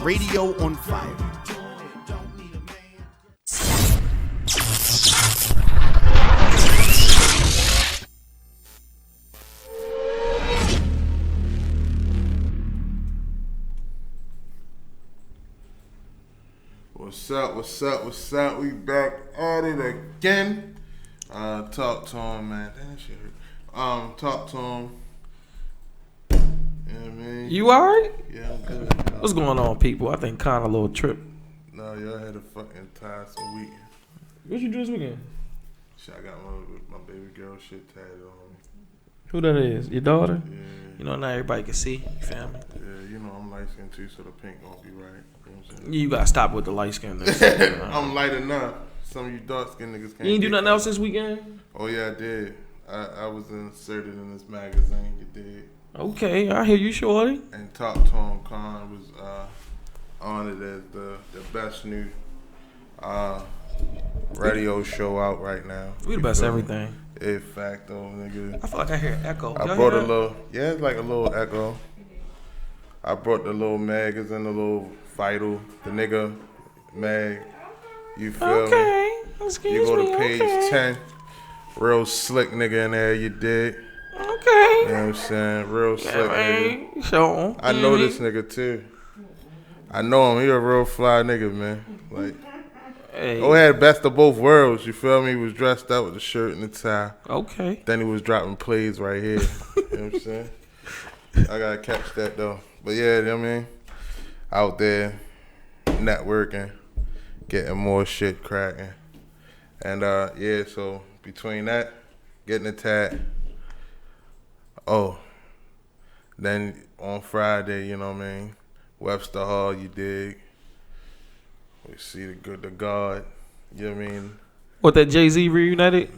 Radio on Fire. What's up? We back at it again. Talk to him, man. Damn shit hurt. Talk to him. You know what I mean? You alright? Yeah, I'm good. What's going on, people? I think kind of a little trip. No, y'all had a fucking tiresome weekend. What you do this weekend? Shit, I got my baby girl shit tatted on me. Who that is? Your daughter? Yeah. You know, not everybody can see. You feel me? Yeah, you know I'm light skinned too, so the pink won't be right. You know what I'm saying? You gotta stop with the light skin. I'm light enough. Some of you dark skinned niggas can't. You ain't do nothing else this weekend? Oh yeah, I did. I was inserted in this magazine. You did. Okay, I hear you, shorty. And Talk to him, Khan was honored as the best new radio show out right now. We the best everything. In fact, though, nigga. I feel like I hear an echo. I brought a little, it's like a little echo. I brought the little magazine, the little Vital, the nigga mag. You feel me? Excuse you go me, to page 10. Real slick nigga in there, you dig? Okay. You know what I'm saying? Real slick nigga. Sure. I know this nigga too. I know him. He a real fly nigga, man. Like, hey. had best of both worlds. You feel me? He was dressed up with the shirt and the tie. Okay. Then he was dropping plays right here. You know what I'm saying? I gotta catch that though. But yeah, you know what I mean? Out there, networking, getting more shit cracking. And yeah, so between that, getting a tat. Oh, then on Friday, you know what I mean? Webster Hall, you dig? We see the God, you know what I mean? What, that Jay-Z reunited?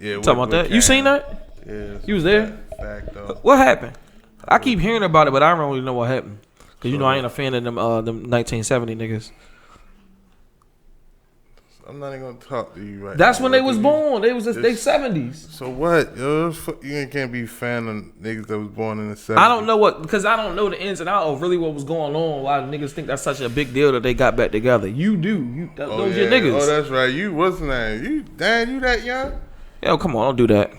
Yeah. Talking about that? You seen that? Yeah. You was there? Fact though. What happened? I keep hearing about it, but I don't really know what happened. Cause you know I ain't a fan of them 1970 niggas. I'm not even gonna talk to you right That's now. when they was born. They 70s. So what? Yo, you can't be a fan of niggas that was born in the 70s. I don't know because I don't know the ins and outs of really what was going on. Why niggas think that's such a big deal that they got back together. You do. Those your niggas. Oh, that's right. You wasn't that. You that young? Yo, come on, don't do that.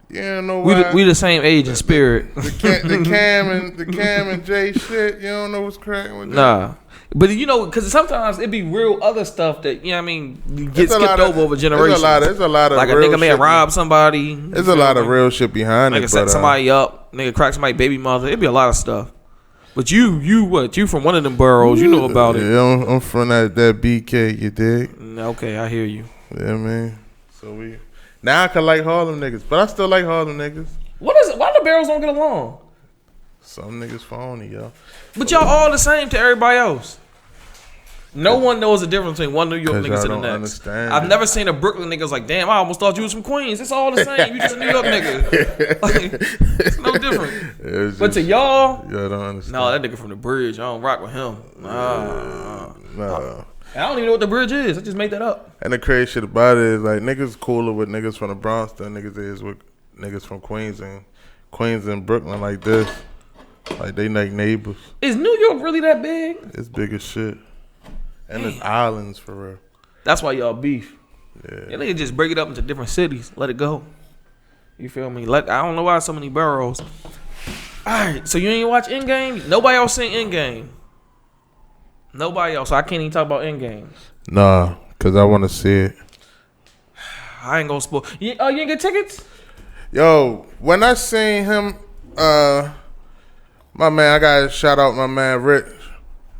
You don't know why. We the same age and spirit. The Cam and Jay shit. You don't know what's cracking with that. Nah. But you know, because sometimes it be real other stuff that, you know what I mean, get skipped over generations. There's a lot of like a real nigga may shit rob somebody. There's a lot of real shit behind it. Nigga set somebody up. Nigga crack somebody's baby mother. It be a lot of stuff. But you what? You from one of them boroughs. You know about it. Yeah, I'm from that BK, you dig? Okay, I hear you. Yeah, man. So now I can like Harlem niggas, but I still like Harlem niggas. What is it? Why the barrels don't get along? Some niggas phony, yo. But y'all all the same to everybody else. No one knows the difference between one New York nigga to the next. Understand I've never seen a Brooklyn niggas like, damn, I almost thought you was from Queens. It's all the same. You just a New York nigga. Like, it's no different. But to y'all don't understand. No, that nigga from the bridge. I don't rock with him. Nah. I don't even know what the bridge is. I just made that up. And the crazy shit about it is like niggas cooler with niggas from the Bronx than niggas is with niggas from Queens and Brooklyn like this. Like they like neighbors. Is New York really that big? It's big as shit. And there's islands for real. That's why y'all beef. Yeah. Y'all niggas just break it up into different cities. Let it go. You feel me? I don't know why so many boroughs. Alright, so you ain't watch Endgame? Nobody else seen Endgame. Nobody else. So I can't even talk about Endgame. Nah, cause I want to see it. I ain't gonna spoil. You ain't get tickets? Yo, when I seen him, my man, I gotta shout out my man Rich.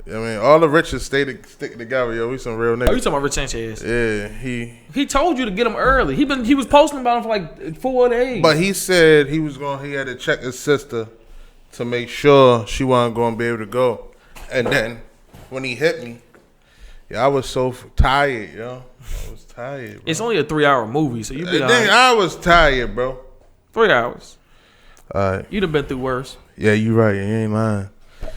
I mean, all the riches stick together, yo. We some real niggas. Oh, you talking about Rich Sanchez? Yeah, he told you to get him early. He was posting about him for like 4 days. But he said he had to check his sister to make sure she wasn't going to be able to go. And then when he hit me, I was so tired, yo. I was tired, bro. It's only a 3-hour movie, so you be all right. I was tired, bro. 3 hours. All right. You'd have been through worse. Yeah, you right. You ain't lying.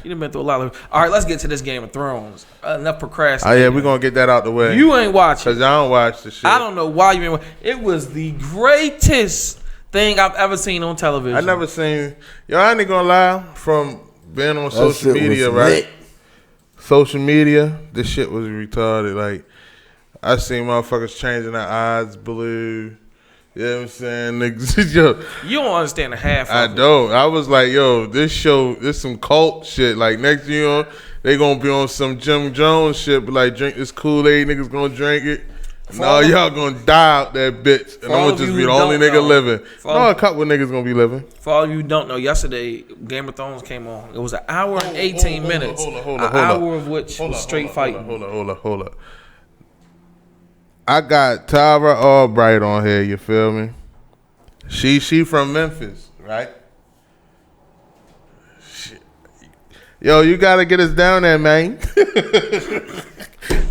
You done been through a lot of. All right, let's get to this Game of Thrones. Enough procrastinating. Oh yeah, we're gonna get that out the way. You ain't watching. Cause I don't watch the shit. I don't know why you ain't watching. It was the greatest thing I've ever seen on television. I never seen. Yo, I ain't gonna lie. From being on social media, right? social media, this shit was retarded. Like, I seen motherfuckers changing their eyes blue. You know what I'm saying? Niggas, yo, You don't understand the half. I Of it. don't. I was like, yo, this some cult shit. Like, next thing you know, they gonna be on some Jim Jones shit, but like, drink this Kool-Aid, niggas gonna drink it. No, y'all gonna die out that bitch, and I'm gonna just be the only nigga living. No, a couple of niggas gonna be living. For all you who don't know, yesterday Game of Thrones came on. It was an hour and 18 minutes. An hour of which was straight fighting. Hold up. I got Tyra Albright on here. You feel me? She from Memphis, right? Yo, you gotta get us down there, man.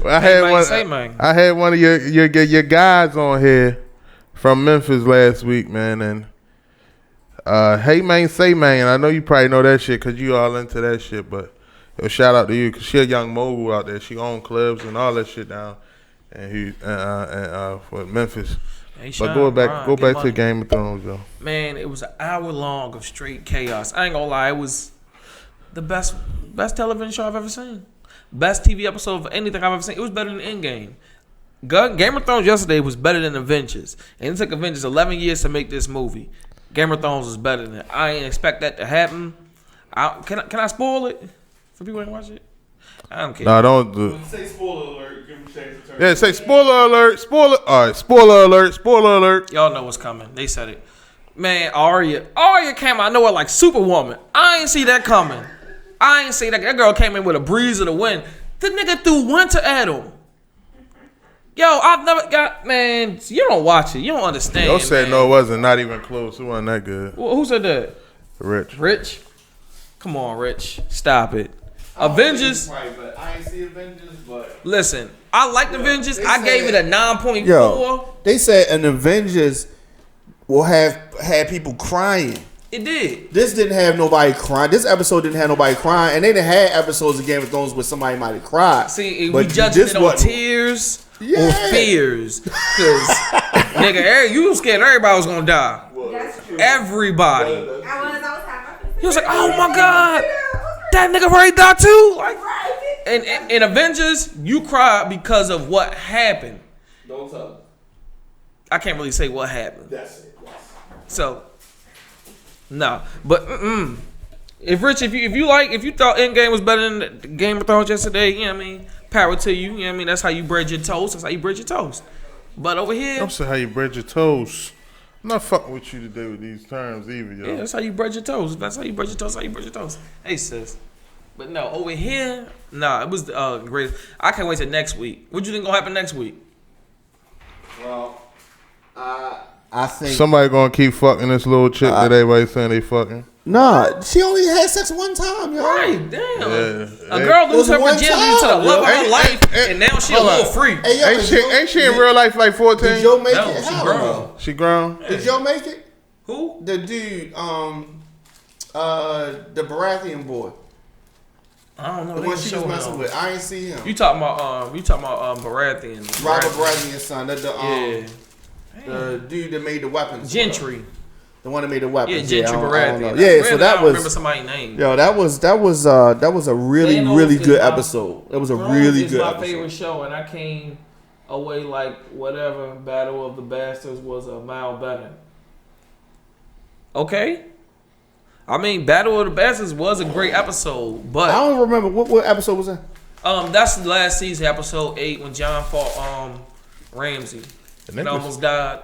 I had one of your guys on here from Memphis last week, man, and hey man, say man. I know you probably know that shit because you all into that shit, but yo, shout out to you because she a young mogul out there. She own clubs and all that shit down, and for Memphis. But go back to Game of Thrones, yo. Man, it was an hour long of straight chaos. I ain't gonna lie, it was the best television show I've ever seen. Best TV episode of anything I've ever seen. It was better than Endgame. Game of Thrones yesterday was better than Avengers. And it took Avengers 11 years to make this movie. Game of Thrones was better than it. I didn't expect that to happen. Can I spoil it for people who ain't watch it? I don't care. No, don't do it. Say spoiler alert. Give me a chance to turn. Yeah, say spoiler alert. All right, spoiler alert. Y'all know what's coming. They said it. Man, Arya came out of nowhere like Superwoman. I ain't see that coming. I ain't see that. That girl came in with a breeze of the wind. The nigga threw winter at him. Yo, I've never got, man, you don't watch it. You don't understand. Yo said man. no, it wasn't. Not even close. It wasn't that good. Who said that? Rich. Come on, Rich. Stop it. Avengers. Right, but I ain't see Avengers, but Listen, I liked Avengers. I gave it a 9.4. Yo, they said an Avengers will have people crying. It did. This didn't have nobody crying. This episode didn't have nobody crying, and they didn't have episodes of Game of Thrones where somebody might have cried. See, But we judging this it on wasn't. tears or Yeah. fears. Because, nigga, you was scared everybody was going to die. That's true. Everybody. I was happy. He was like, oh my God. That nigga already died too? Like, and in Avengers, you cried because of what happened. don't tell them. I can't really say what happened. That's it. Yes. So, no. But, if Rich, if you thought Endgame was better than Game of Thrones yesterday, you know what I mean? Power to you. You know what I mean? That's how you bread your toast. But over here, I'm saying how you bread your toast. I'm not fucking with you today with these terms either, yo. yeah, that's how you bread your toast. Hey, sis. But no, over here, nah, it was great. I can't wait till next week. What you think gonna happen next week? Well, I think Somebody gonna keep fucking this little chick that everybody saying they fucking. nah. She only had sex one time, yo. Right, damn. Yeah. A girl lose It her was one virginity to the time, love of yo. her life, and now she a hold little on. free. Hey, yo, Ain't she in real life like 14? Did Joe make No, it? she Hell grown. no. She grown? Did Joe make it? Who? The dude, the Baratheon boy, I don't know. the They one didn't she show was messing him. with. I ain't see him. You talking about Baratheon? Robert Baratheon's son, Yeah. the dude that made the weapons. Gentry. The one that made the Yeah, weapons. Gentry I don't Baratheon. know. Yeah, so I that don't was remember somebody's name. yo. That was a really Thanos is good my- episode. That was a Thrones really is good my episode. favorite show, and I came away like whatever Battle of the Bastards was a mile better. Okay. I mean, Battle of the Bastards was a great episode, but I don't remember what episode was that. that's the last season, episode 8, when John fought Ramsey And and niggas- almost died.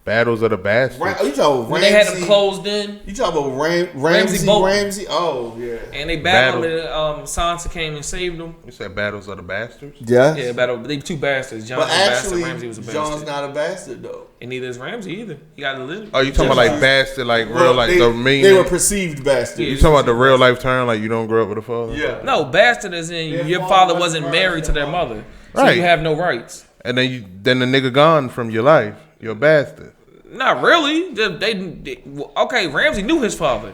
Battles of the Bastards. Oh, you talking about When Ramsey? they had him closed in, You talking about Ramsey? Ramsey Bolton. Ramsey? Oh yeah. and they battled him, and Sansa came and saved him. You said Battles of the Bastards? Yeah. Yeah, they two bastards. John But was a bastard, actually, Ramsey was a bastard. John's not a bastard though. And neither is Ramsey either. He got a little. Oh, you talking about like bastard, like real, Well, like they, the meaning? they were perceived bastards. You talking about the real life term, like you don't grow up with a father? Yeah. No, bastard is in Their your father father wasn't wasn't married to their right. mother, so Right. you have no rights. And then the nigga gone from your life. You're a bastard. Not really. Okay, Ramsey knew his father.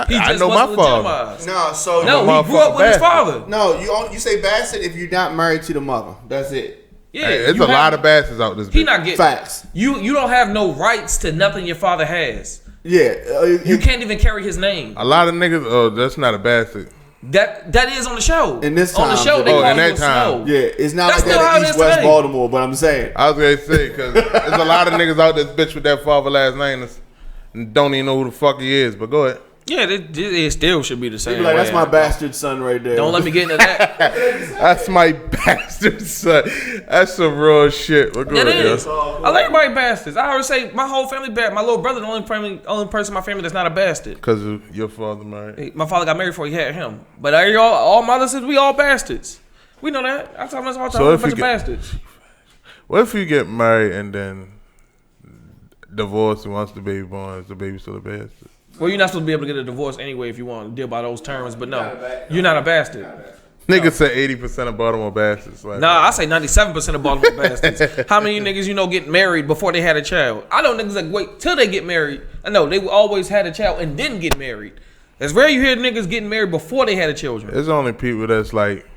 He I just know my wasn't father. legitimized. No, so No, my he grew up with his motherfucking father. no, you say bastard if you're not married to the mother. That's it. Yeah, Hey, there's you a lot have- of bastards out this bitch. He not getting Facts. You don't have no rights to nothing your father has. Yeah. You can't even carry his name. A lot of niggas. Oh, that's not a bastard. That is on the show. In this on the time, show, they oh, call in you that a time. snow. Yeah, it's not That's like still how that it in is East West today. Baltimore, but I'm saying. I was gonna say because there's a lot of niggas out this bitch with that father last name and don't even know who the fuck he is. But go ahead. Yeah, it still should be the They same. be like, that's way. my bastard son right there. Don't let me get into that. That's my bastard son. That's some real shit. But go It ahead, is. yo. I like everybody bastards. I always say my whole family bad. My little brother, the only person in my family that's not a bastard. Because of your father married. My father got married before he had him. But all my sisters, we all bastards. We know that. I tell them all the time, So we're a if bunch you of get- bastards. What if you get married and then divorce and once the baby born, is the baby still a bastard? Well, you're not supposed to be able to get a divorce anyway if you want to deal by those terms. But no, you're not a bastard. Niggas say 80% of Baltimore bastards. Like, Nah, I say 97% of Baltimore bastards. How many niggas you know get married before they had a child? I know niggas that wait till they get married. I know they always had a child and didn't get married. It's rare you hear niggas getting married before they had a children. There's only people that's like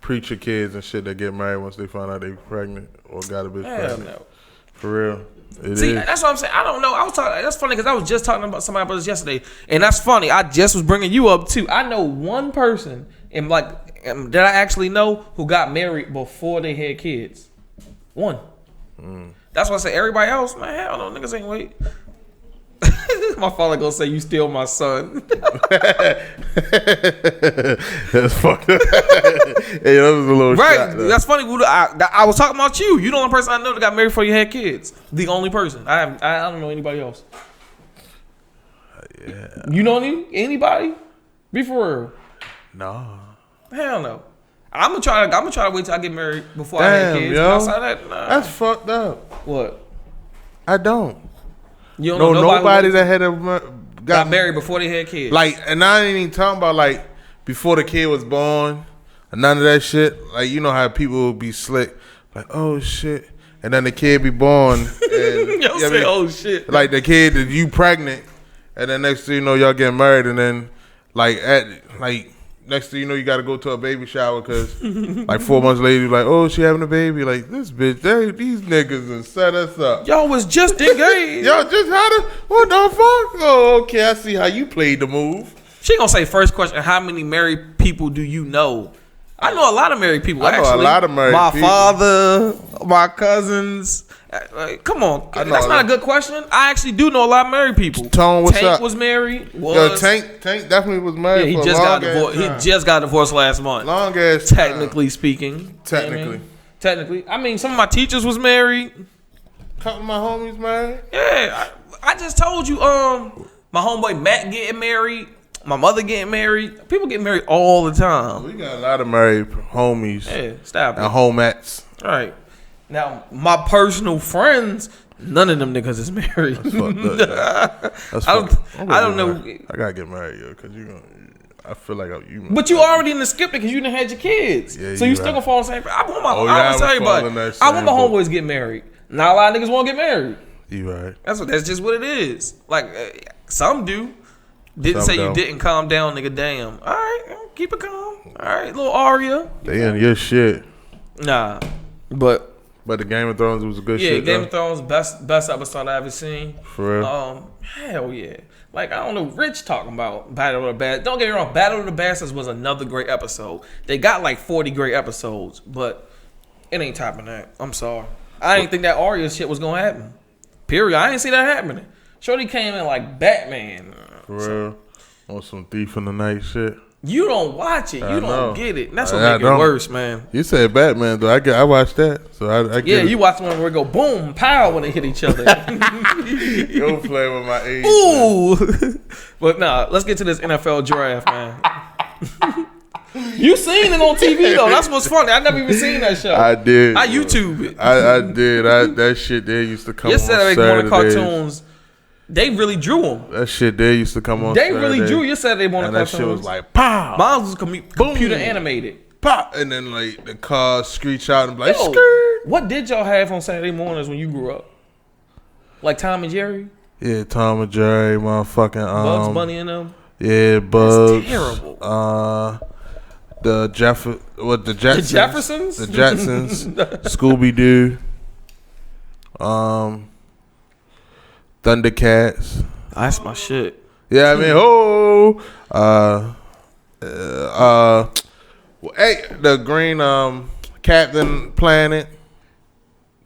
preacher kids and shit that get married once they find out they pregnant or got a bitch Hell pregnant. no. For real. It See, is. that's what I'm saying. I don't know. I was talking. That's funny because I was just talking about somebody about this yesterday, and that's funny. I just was bringing you up too. I know one person that I actually know who got married before they had kids. One. That's why I say everybody else, man. Hell no, niggas ain't wait. My father gonna say you still my son. That's fucked up. Hey, that was a little Right. shot, though. That's funny. I was talking about you. You the only person I know that got married before you had kids. The only person. I don't know anybody else. Yeah. You know anybody? Be for real. No. Hell no. I'm gonna try to wait till I get married before I have Damn, kids. yo. But outside that, nah. That's fucked up. What? I don't. You don't No, know nobody who that had got married before they had kids. Like, and I ain't even talking about like before the kid was born, none of that shit. Like, you know how people will be slick, like, oh shit, and then the kid be born, and Yo, say, oh shit. like the kid that you pregnant, and then next thing you know y'all getting married, and then next thing you know you got to go to a baby shower because like 4 months later you're like, oh, she having a baby, like this bitch, these niggas done set us up. Y'all was just engaged. Y'all just had a what the fuck? Oh, okay, I see how you played the move. She gonna say first question, how many married people do you know? I know a lot of married people. I know a actually. lot of married my people. father, my cousins. Come on, I know that's a not lot. a good question. I actually do know a lot of married people. Tone, what's Tank up? was married. Yo, Tank definitely was Yeah, married he for just a got long divorced. He ass time. just got divorced last month. Long ass time. Technically speaking. Technically. Technically. I mean, some of my teachers was married. Couple of my homies married. Yeah, I just told you. My homeboy Matt getting married. My mother getting married. People get married all the time. We got a lot of married homies Yeah, stop it. and homettes. All right. Now, my personal friends, none of them niggas is married. That's fucked up. That's I don't- fucked. I'm I gonna don't get know. married. I gotta get married, yo, because you gonna. I feel like you. But you already in the skip because you done had your kids. Yeah, so you you still right. gonna fall in the same. I want my. Oh, I yeah, want to I tell would fall in everybody. that I want my same boat. homeboys get married. Not a lot of niggas want to get married. You right. That's just what it is. Like some do. Didn't Some say you don't. didn't calm down, nigga. Damn. All right, keep it calm. All right, little Aria. They in your shit. Nah, but But the Game of Thrones was a good yeah, shit. Game though. of Thrones best episode I ever seen. For real. Hell yeah. Like, I don't know, Rich talking about Battle of the Bastards. Don't get me wrong, Battle of the Bastards was another great episode. They got like 40 great episodes, but it ain't topping that. I'm sorry. I didn't think that Arya shit was gonna happen. Period. I didn't see that happening. Shorty came in like Batman. For real. On some Thief in the Night shit. You don't watch it. You I don't know. get it. That's what I make it don't. worse, man. You said Batman, though. I watched that. So I get Yeah, it. you watch the one where it go boom, pow when they hit each other. Go play with my age. Ooh. But nah, let's get to this NFL draft, man. You seen it on TV though. That's what's funny. I never even seen that show. I did. I YouTube it. I did. That shit there used to come Yesterday on they morning Saturdays. cartoons. They really drew them. That shit there used to come on They really Saturdays. drew your Saturday morning And that cartoons. shit was like, pow! Mine was computer animated. Pop! And then like the cars screech out and be like, Yo, skirt! what did y'all have on Saturday mornings when you grew up? Like Tom and Jerry, Yeah, Tom and Jerry, motherfucking Bugs Bunny and them. Yeah, Bugs. terrible. The Jetsons. Jeffersons? The Jetsons. Scooby Doo. Thundercats. That's my shit. Yeah, I mean, Hey, the green Captain Planet.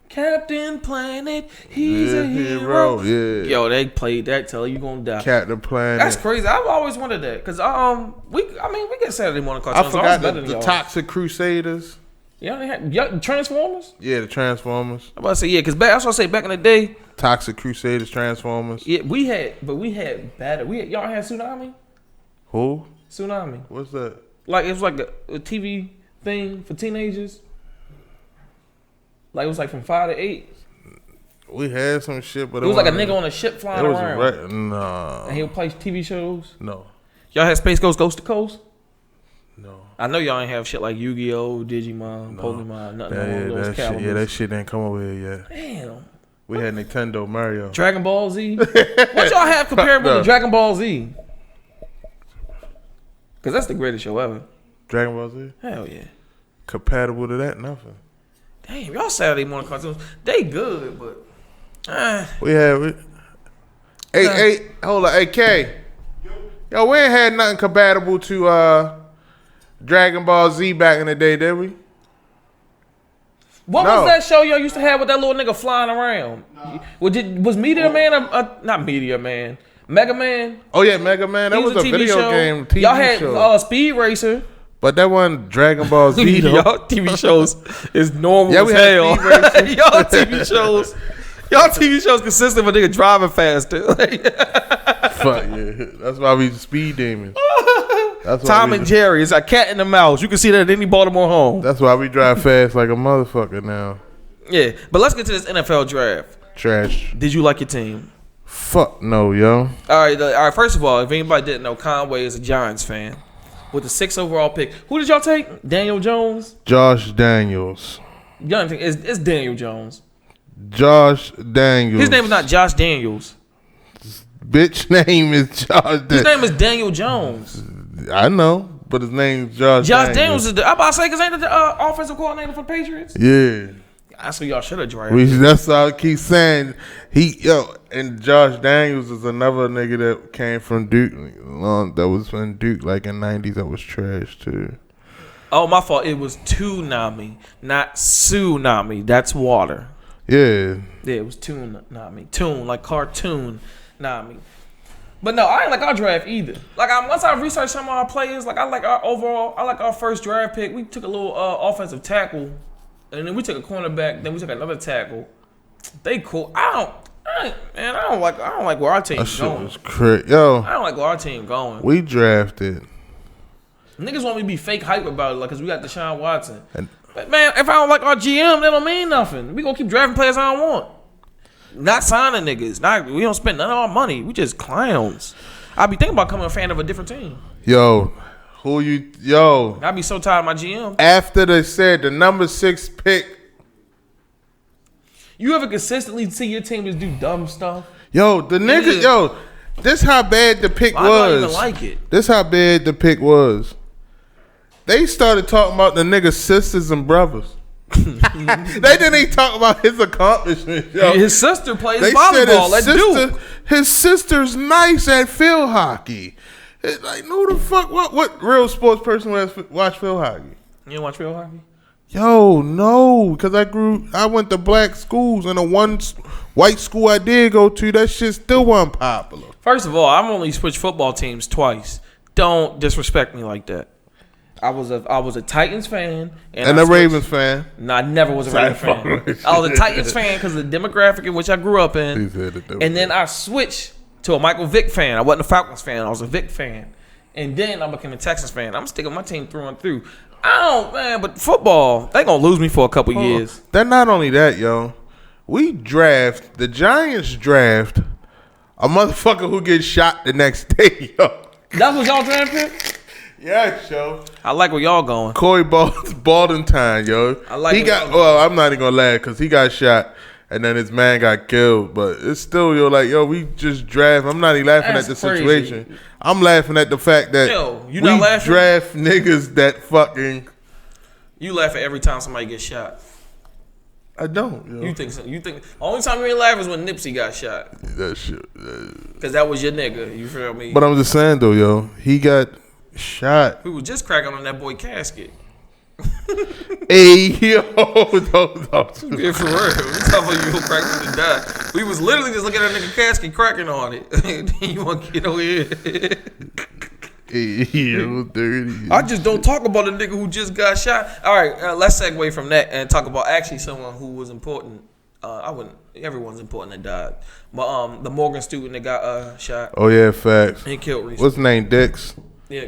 Captain Planet, he's a hero. Yeah. Yo, they played that till you gonna die. Captain Planet. That's crazy. I've always wanted that because we get Saturday morning I cartoons. forgot better than the y'all. Toxic Crusaders. Yeah, Transformers. Yeah, the Transformers. I'm about to say yeah, because that's what I say back in the day. Toxic Crusaders, Transformers. Yeah, we had better. Y'all had Tsunami. Who? Tsunami. What's that? Like it was like a TV thing for teenagers. Like it was like from 5 to 8. We had some shit, but It was like a nigga on a ship flying around. No. And he would play TV shows. No. Y'all had Space Ghost Coast to Coast? No. I know y'all ain't have shit like Yu-Gi-Oh, Digimon, Pokemon, nothing along those calibers. That shit didn't come over here yet. Damn. We had Nintendo, Mario. Dragon Ball Z? What y'all have comparable to Dragon Ball Z? Because that's the greatest show ever. Dragon Ball Z? Hell yeah. Compatible to that? Nothing. Damn, y'all Saturday morning cartoons, they good, but Hey, hold on, hey K. Yo, we ain't had nothing compatible to Dragon Ball Z back in the day, did we? what was that show y'all used to have with that little nigga flying around? Was Meteor Man not Meteor Man, Mega Man? Oh yeah, Mega Man. That He was a TV video show. game TV y'all had show. Speed Racer. But that wasn't Dragon Ball Z though. Y'all TV shows is normal Yeah, as we had hell. Speed Y'all TV shows consist of a nigga driving faster. Fuck yeah. That's why we speed demons. That's why Tom and Jerry, it's a cat and a mouse. You can see that at any Baltimore home. That's why we drive fast like a motherfucker now. Yeah, but let's get to this NFL draft. Trash. Did you like your team? Fuck no, yo. All right. First of all, if anybody didn't know, Conway is a Giants fan with the 6th overall pick. Who did y'all take? Daniel Jones. Josh Daniels. Y'all think it's Daniel Jones. Josh Daniels. His name is not Josh Daniels. Bitch name is Josh Daniels. His name is Daniel Jones. I know, but his name's Josh Daniels is I'm about to say because ain't the offensive coordinator for the Patriots. Yeah. That's what y'all should have drafted. That's all I keep saying. And Josh Daniels is another nigga that came from Duke. That was from Duke like in 90s. That was trash too. Oh, my fault. It was Toonami, not Tsunami. That's water. Yeah. Yeah, it was Toonami. Toon, like cartoon Nami. But no, I ain't like our draft either. Like once I researched some of our players, like I like our first draft pick. We took a little offensive tackle, and then we took a cornerback. Then we took another tackle. They cool. I don't like where our team's That shit going. was crazy. Yo, I don't like where our team going. we drafted. Niggas want me to be fake hype about it, like, cause we got Deshaun Watson. But man, if I don't like our GM, that don't mean nothing. We gonna keep drafting players I don't want. Not signing niggas. We don't spend none of our money. We just clowns. I be thinking about becoming a fan of a different team. Yo, I be so tired of my GM. after they said the number 6 pick, You ever consistently see your team just do dumb stuff? the nigga, Yeah. this how bad the pick I don't even was. like it. This how bad the pick was. They started talking about the nigga's sisters and brothers. They didn't even talk about his accomplishments, yo. His sister plays They volleyball at said Duke. his sister's nice at field hockey. It's like, who the fuck? What real sports person watch field hockey? You don't watch field hockey? Yo, no, because I went to black schools, and the one white school I did go to, that shit still wasn't popular. First of all, I've only switched football teams twice. Don't disrespect me like that. I was a Titans fan And a Ravens fan. No, I never was a Ravens fan. I was a Titans fan because of the demographic in which I grew up in. And then I switched to a Michael Vick fan. I wasn't a Falcons fan. I was a Vick fan. And then I became a Texans fan. I'm sticking my team through and through. But football, they gonna lose me for a couple years. Then not only that, yo, the Giants draft a motherfucker who gets shot the next day, yo. That was y'all draft pick? Yeah, yo. I like where y'all going. Corey Baldentine, yo. I like he got. Well, I'm not even gonna laugh because he got shot and then his man got killed. But it's still, we just draft. I'm not even laughing That's at the crazy. situation. I'm laughing at the fact that you not laughing? draft niggas that fucking. You laugh at every time somebody gets shot. I don't. Yo. You think the only time you ain't laugh is when Nipsey got shot. That shit. Because that was your nigga. You feel me? But I'm just saying though, yo, he got Shot. We was just cracking on that boy casket. Hey, yo. Don't talk to me. Yeah, for real. We talking about you gonna crack him to die. We was literally just looking at that nigga casket cracking on it. You want to get over here? Hey, yo, dirty. I just don't talk about a nigga who just got shot. All right, let's segue from that and talk about actually someone who was important. I wouldn't. Everyone's important that died, but the Morgan student that got shot. Oh, yeah, facts. He killed recently. What's his name? Dix? Yeah,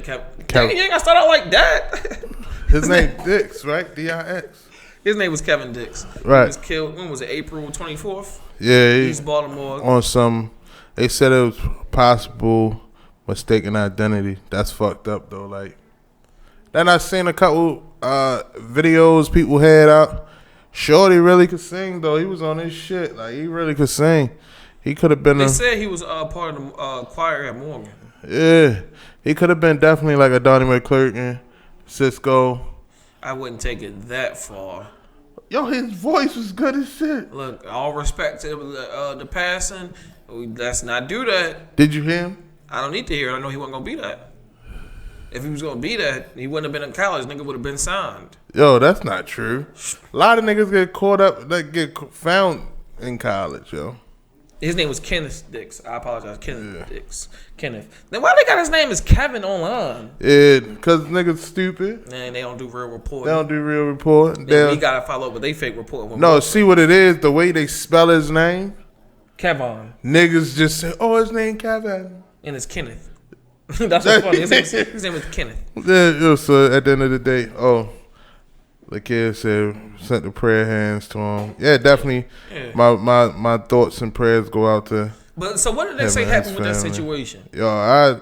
Dang, you ain't gotta start out like that. His name Dix, right? D-I-X. His name was Kevin Dix. Right. He was killed. When was it? April 24th. Yeah, East Baltimore. on some. They said it was possible mistaken identity. That's fucked up though. Like, then I seen a couple videos people had out. Shorty really could sing though. He was on his shit. Like, he really could sing. He could have been. They said he was part of the choir at Morgan. Yeah, he could have been definitely like a Donnie McClurkin, Cisco. I wouldn't take it that far. Yo, his voice was good as shit. Look, all respect to the passing. Let's not do that. Did you hear him? I don't need to hear it. I know he wasn't gonna be that. If he was gonna be that, he wouldn't have been in college. Nigga would have been signed. Yo, that's not true. A lot of niggas get caught up, that get found in college, yo. His name was Kenneth Dix. I apologize, Kenneth Dix. Kenneth. Then why they got his name as Kevin online? Yeah, cause niggas stupid. Man, they don't do real reporting. They don't do real report. Then we gotta follow up with they fake reporting. No, see what it is, the way they spell his name. Kevon. Niggas just say, oh, his name Kevin. And it's Kenneth. That's what's funny. His name was Kenneth. Yeah, so at the end of the day, the kid said, sent the prayer hands to him. Yeah, definitely. Yeah. My thoughts and prayers go out to. But so what did they say him and happened with his that family. situation? Yo,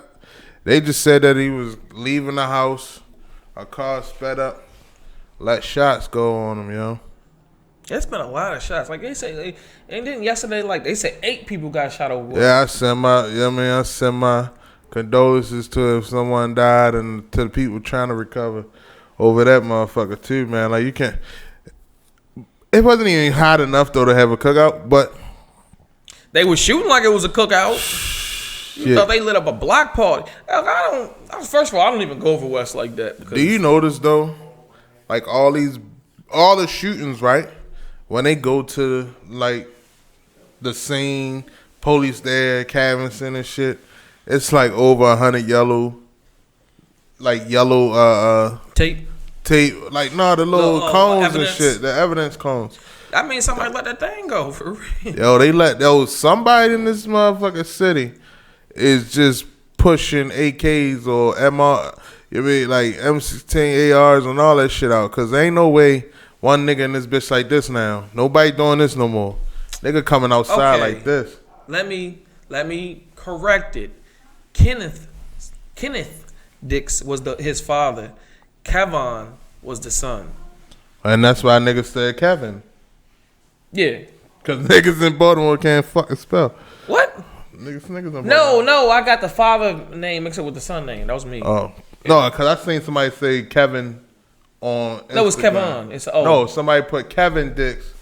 they just said that he was leaving the house, a car sped up, let shots go on him, yo. It's been a lot of shots. Like they say, and then yesterday, like they said, 8 people got shot over. Yeah, I send my condolences to if someone died and to the people trying to recover over that motherfucker too, man. Like, you can't. It wasn't even hot enough though to have a cookout, but They was shooting like it was a cookout. You thought they lit up a block party. First of all, I don't even go over West like that. Because do you notice though, like all the shootings, right? When they go to like the scene, police there, Cavinson and shit, it's like over 100 yellow tape. like the little cones evidence. and shit, the evidence cones. I mean, somebody let that thing go for real. Yo, somebody in this motherfucking city is just pushing AKs or MR, like M16 ARs and all that shit out. Cause there ain't no way one nigga in this bitch like this now. Nobody doing this no more. Nigga coming outside like this. Let me correct it. Kenneth Dix was his father. Kevon was the son. And that's why niggas said Kevin. Yeah. Cause niggas in Baltimore can't fucking spell. What? Niggas in Baltimore. No, I got the father name mixed up with the son name. That was me. Oh. No, cause I seen somebody say Kevin on Instagram. No, it's Kevon. No, somebody put Kevin Dix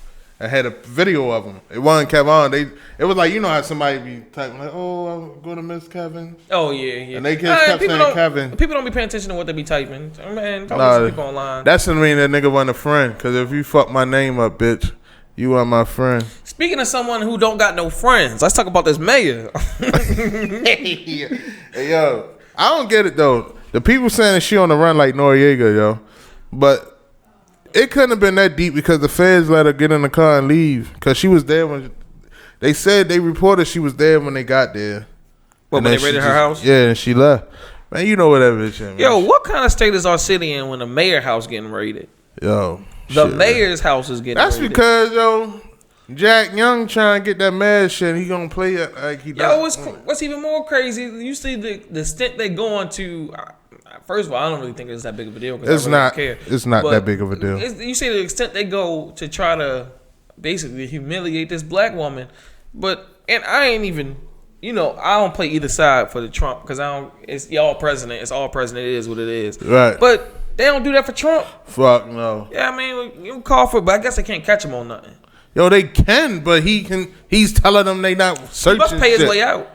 and had a video of him. It wasn't Kevon. It was like, you know how somebody be typing like, oh, I'm gonna miss Kevin. Oh yeah. And they just kept saying Kevin. People don't be paying attention to what they be typing. Man, don't listen to people online. That's what I mean. That nigga wasn't a friend. Cause if you fuck my name up, bitch, you are my friend. Speaking of someone who don't got no friends, let's talk about this mayor. Hey, yo, I don't get it though. The people saying that she on the run like Noriega, yo, but it couldn't have been that deep because the feds let her get in the car and leave because she was there when they said they reported she was there when they got there. What, when they raided her house? Yeah, and she left. Man, you know what that bitch is. Yo, what kind of state is our city in when the mayor house getting raided? Yo, the shit, mayor's house is getting That's raided. because, yo, Jack Young trying to get that mad shit. He gonna play it like he. Yo, what's even more crazy? You see the stint they going to. First of all, I don't really think it's that big of a deal. It's I really not. don't care. It's not that big of a deal. You see the extent they go to try to basically humiliate this black woman, and I ain't even. I don't play either side for the Trump because I don't. It's y'all president. It's all president. It is what it is. Right. But they don't do that for Trump. Fuck no. Yeah, I mean, you can call for it, but I guess they can't catch him on nothing. Yo, they can, but he's telling them they not searching. He must pay his shit. way out.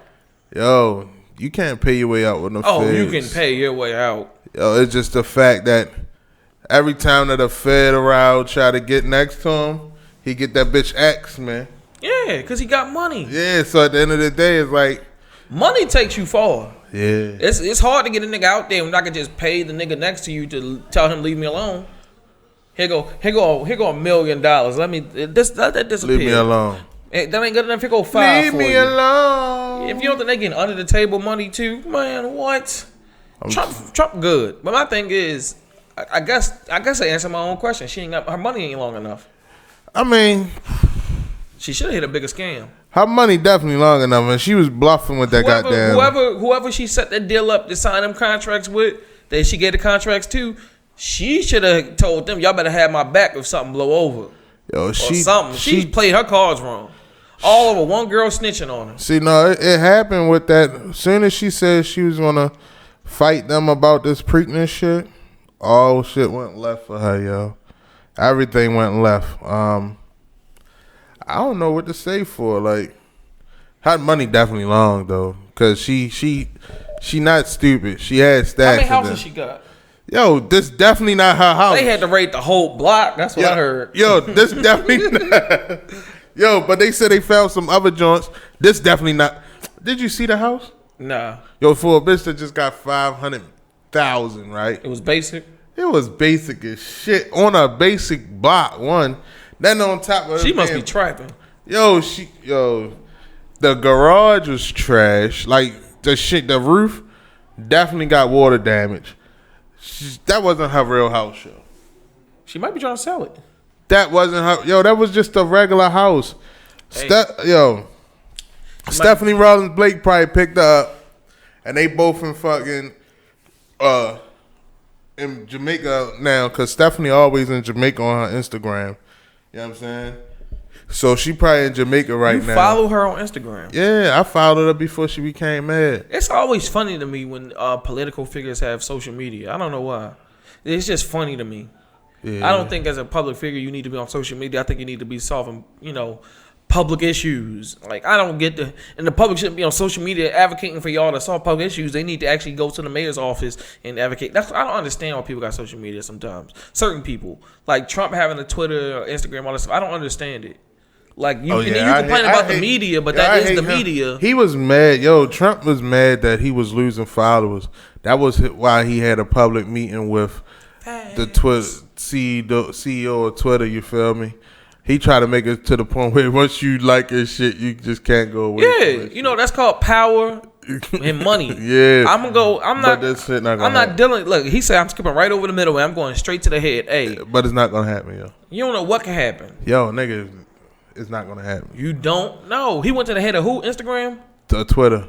Yo, you can't pay your way out with no Oh, feds. you can pay your way out. Yo, it's just the fact that every time that a fed around try to get next to him, he get that bitch X, man. Yeah, because he got money. Yeah, so at the end of the day, it's like, Money takes you far. yeah. It's hard to get a nigga out there when I can just pay the nigga next to you to tell him leave me alone. Here go $1 million. Let that disappear. Leave me alone. That ain't good enough. Here go $5 Leave for me you. alone. If you don't think they getting under the table money too, man, what? Trump good. But my thing is, I guess I answer my own question. She ain't got her money ain't long enough. I mean, She should have hit a bigger scam. her money definitely long enough, and she was bluffing with that goddamn. Whoever she set that deal up to sign them contracts with, that she gave the contracts to, she should have told them, y'all better have my back if something blow over. Yo, Or something. She played her cards wrong. All over one girl snitching on her. See, no, it happened with that. As soon as she said she was gonna fight them about this Preakness shit, all shit went left for her, yo. Everything went left. I don't know what to say for her. Like, her money definitely long though, cause she not stupid. She had stats. How many houses she got? Yo, this definitely not her house. They had to rate the whole block. That's what I heard. Yo, this definitely not. Yo, but they said they found some other joints. This definitely not. Did you see the house? Nah. Yo, for a bitch that just got 500,000, right? It was basic. It was basic as shit on a basic block one. Then on top of She it, must man, be trapping. Yo, the garage was trash. Like the roof definitely got water damage. That wasn't her real house, yo. She might be trying to sell it. That wasn't her. Yo, that was just a regular house. Hey. Stephanie Rollins Blake probably picked her up, and they both in fucking in Jamaica now, because Stephanie always in Jamaica on her Instagram. You know what I'm saying? So she probably in Jamaica right now. You follow her on Instagram. Yeah, I followed her before she became mad. It's always funny to me when political figures have social media. I don't know why. It's just funny to me. Yeah. I don't think as a public figure you need to be on social media. I think you need to be solving, public issues. Like, I don't get and the public shouldn't be on social media advocating for y'all to solve public issues. They need to actually go to the mayor's office and advocate. I don't understand why people got social media sometimes. Certain people, like Trump having a Twitter or Instagram, all this stuff. I don't understand it. Like, you complain about the media, but that is the media. He was mad. Yo, Trump was mad that he was losing followers. That was why he had a public meeting with the Twitter CEO of Twitter, you feel me? He tried to make it to the point where once you like his shit, you just can't go away. Yeah, that's called power and money. Yeah. I'm gonna go. I'm not. But this shit not gonna I'm not dealing. Look, he said I'm skipping right over the middle and I'm going straight to the head. Hey, but it's not gonna happen, yo. you don't know what can happen. Yo, nigga, it's not gonna happen. You don't know. He went to the head of who? Instagram? To Twitter.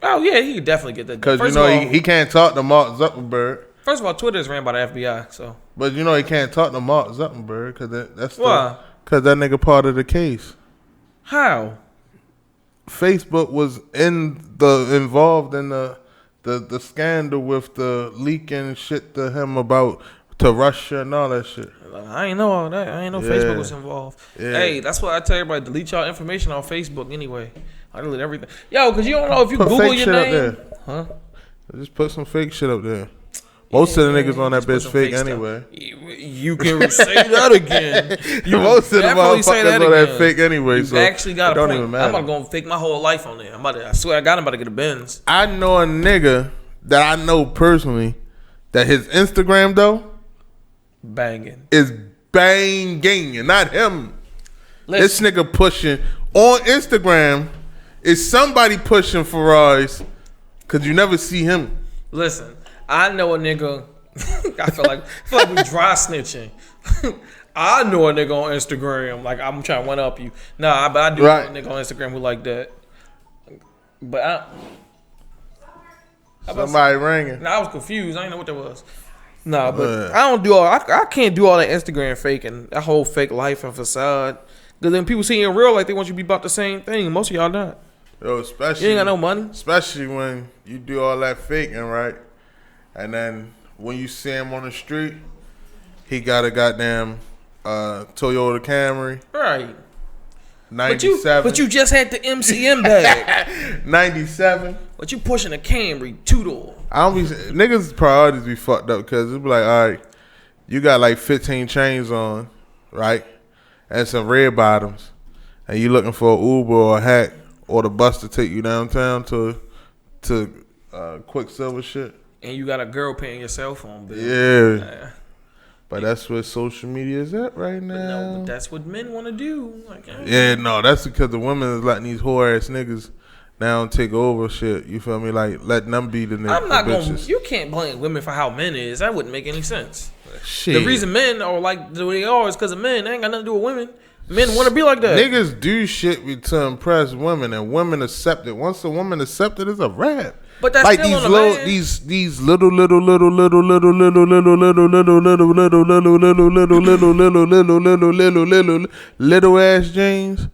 Oh yeah, he could definitely get that. Because he can't talk to Mark Zuckerberg. First of all, Twitter is ran by the FBI, so. But he can't talk to Mark Zuckerberg because Why? Because that nigga part of the case. How? Facebook was involved in the scandal with the leaking shit to him to Russia and all that shit. I ain't know all that. I ain't know Facebook was involved. Yeah. Hey, that's why I tell everybody, delete y'all information on Facebook anyway. I delete everything. Yo, because you don't know if you Put Google fake your shit up name. there. Huh? Just put some fake shit up there. Most of the niggas on that Just put bitch some fake stuff. anyway. You can say that again. Most of the definitely say motherfuckers that on that again. fake anyway. You So actually got it a don't point. even matter. I'm about to go and fake my whole life on there. I swear to God, I'm about to get a Benz. I know a nigga that I know personally that his Instagram though Banging. is banging. Not him. Listen, This nigga pushing on Instagram is somebody pushing Ferraris because you never see him. listen, I know a nigga. I feel like we dry snitching. I know a nigga on Instagram. Like, I'm trying to one up you. Nah, but I do know a nigga on Instagram who like that. But Somebody ringing. I was confused. I didn't know what that was. Nah, but I don't do all. I can't do all that Instagram faking. That whole fake life and facade. Because then people see you in real life, they want you to be about the same thing. Most of y'all not. Yo, especially You ain't got no money. Especially when you do all that faking, right? And then when you see him on the street, he got a goddamn Toyota Camry. Right. 97. But you just had the MCM bag. 97. But you pushing a Camry 2-door. I don't be niggas' priorities be fucked up because it be like, all right, you got like 15 chains on, right, and some red bottoms, and you looking for an Uber or a hack or the bus to take you downtown to Quicksilver shit. And you got a girl paying your cell phone bill. Yeah. But that's where social media is at right now. No, but that's what men want to do. Like, yeah, no, that's because the women is letting these whore ass niggas now take over shit. You feel me? Like letting them be the niggas. I'm not going to. You can't blame women for how men is. That wouldn't make any sense. Shit. The reason men are like the way they are is because of men. They ain't got nothing to do with women. Men want to be like that. Niggas do shit to impress women, and women accept it. Once a woman accept it, it's a rap. But that's like still these on little, man. these little ass jeans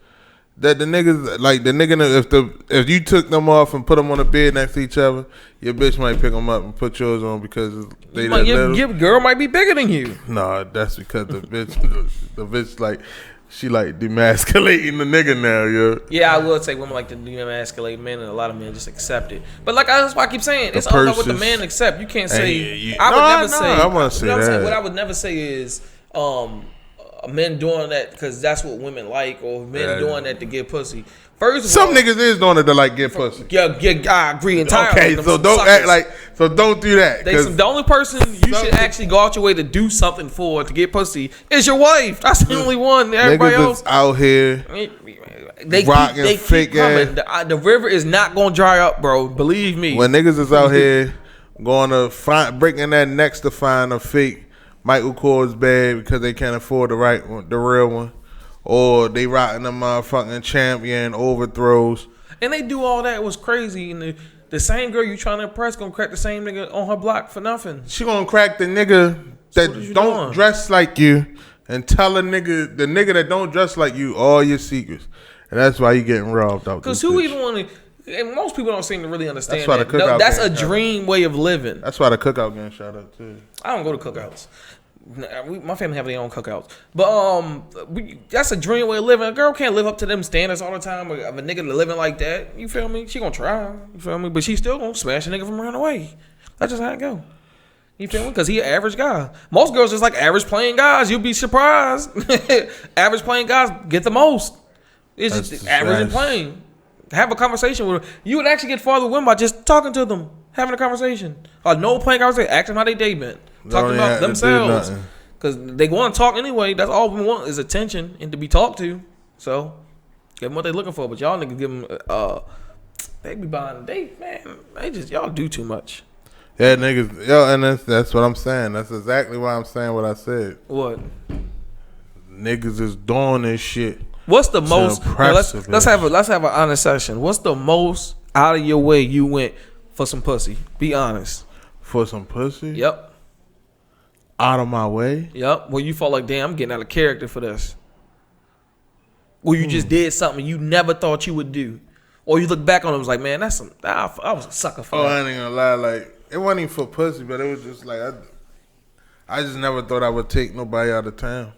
that the niggas like the nigga if you took them off and put them on the bed next to each other, your bitch might pick them up and put yours on because they that little. Your girl might be bigger than you. No, that's because the bitch like. She like demasculating the nigga now, yo. Yeah, I will say women like to demasculate men, and a lot of men just accept it. But like that's why I keep saying, it's all about what the man accept. You can't say. I would never say. I want to say that. What I would never say is men doing that because that's what women like, or men doing that to get pussy. First of all, some niggas is doing it to like get pussy. Yeah, I agree entirely. Okay, so don't act like. So don't do that. The only person you should actually go out your way to do something for to get pussy is your wife. That's the only one. Everybody else out here they keep coming. The river is not gonna dry up, bro. Believe me. When niggas is out here going to breaking their necks to find a fake Michael Kors bag because they can't afford the real one, or they rocking the motherfucking champion overthrows, and they do all that. It was crazy. And the same girl you trying to impress gonna crack the same nigga on her block for nothing. She gonna crack the nigga that don't dress like you and tell the nigga that don't dress like you all your secrets. And that's why you getting robbed out. Because who even want to, and most people don't seem to really understand that's why that. The cookout that's a dream way of living. That's why the cookout getting shot up too. I don't go to cookouts. My family have their own cookouts. But that's a dream way of living. A girl can't live up to them standards all the time of a nigga living like that. You feel me? She gonna try. You feel me? But she still gonna smash a nigga from running away. That's just how it go. You feel me? Because he an average guy. Most girls just like average playing guys. You'll be surprised. Average playing guys get the most. It's just average and plain. Have a conversation with them. You would actually get farther with women by just talking to them, having a conversation. No plain conversation. Ask them how they day been. Talking about themselves. Because they want to talk anyway. That's all we want is attention and to be talked to. So, give them what they looking for. But y'all niggas give them, they be buying, y'all do too much. Yeah, niggas, and that's what I'm saying. That's exactly why I'm saying what I said. What? Niggas is doing this shit. What's the most? Let's have an honest session. What's the most out of your way you went for some pussy? Be honest. For some pussy? Yep. Out of my way? Yep. Well, you felt like, damn, I'm getting out of character for this. Or you just did something you never thought you would do. Or you look back on it and was like, man, I was a sucker for that. I ain't gonna lie. Like, it wasn't even for pussy, but it was just like, I just never thought I would take nobody out of town.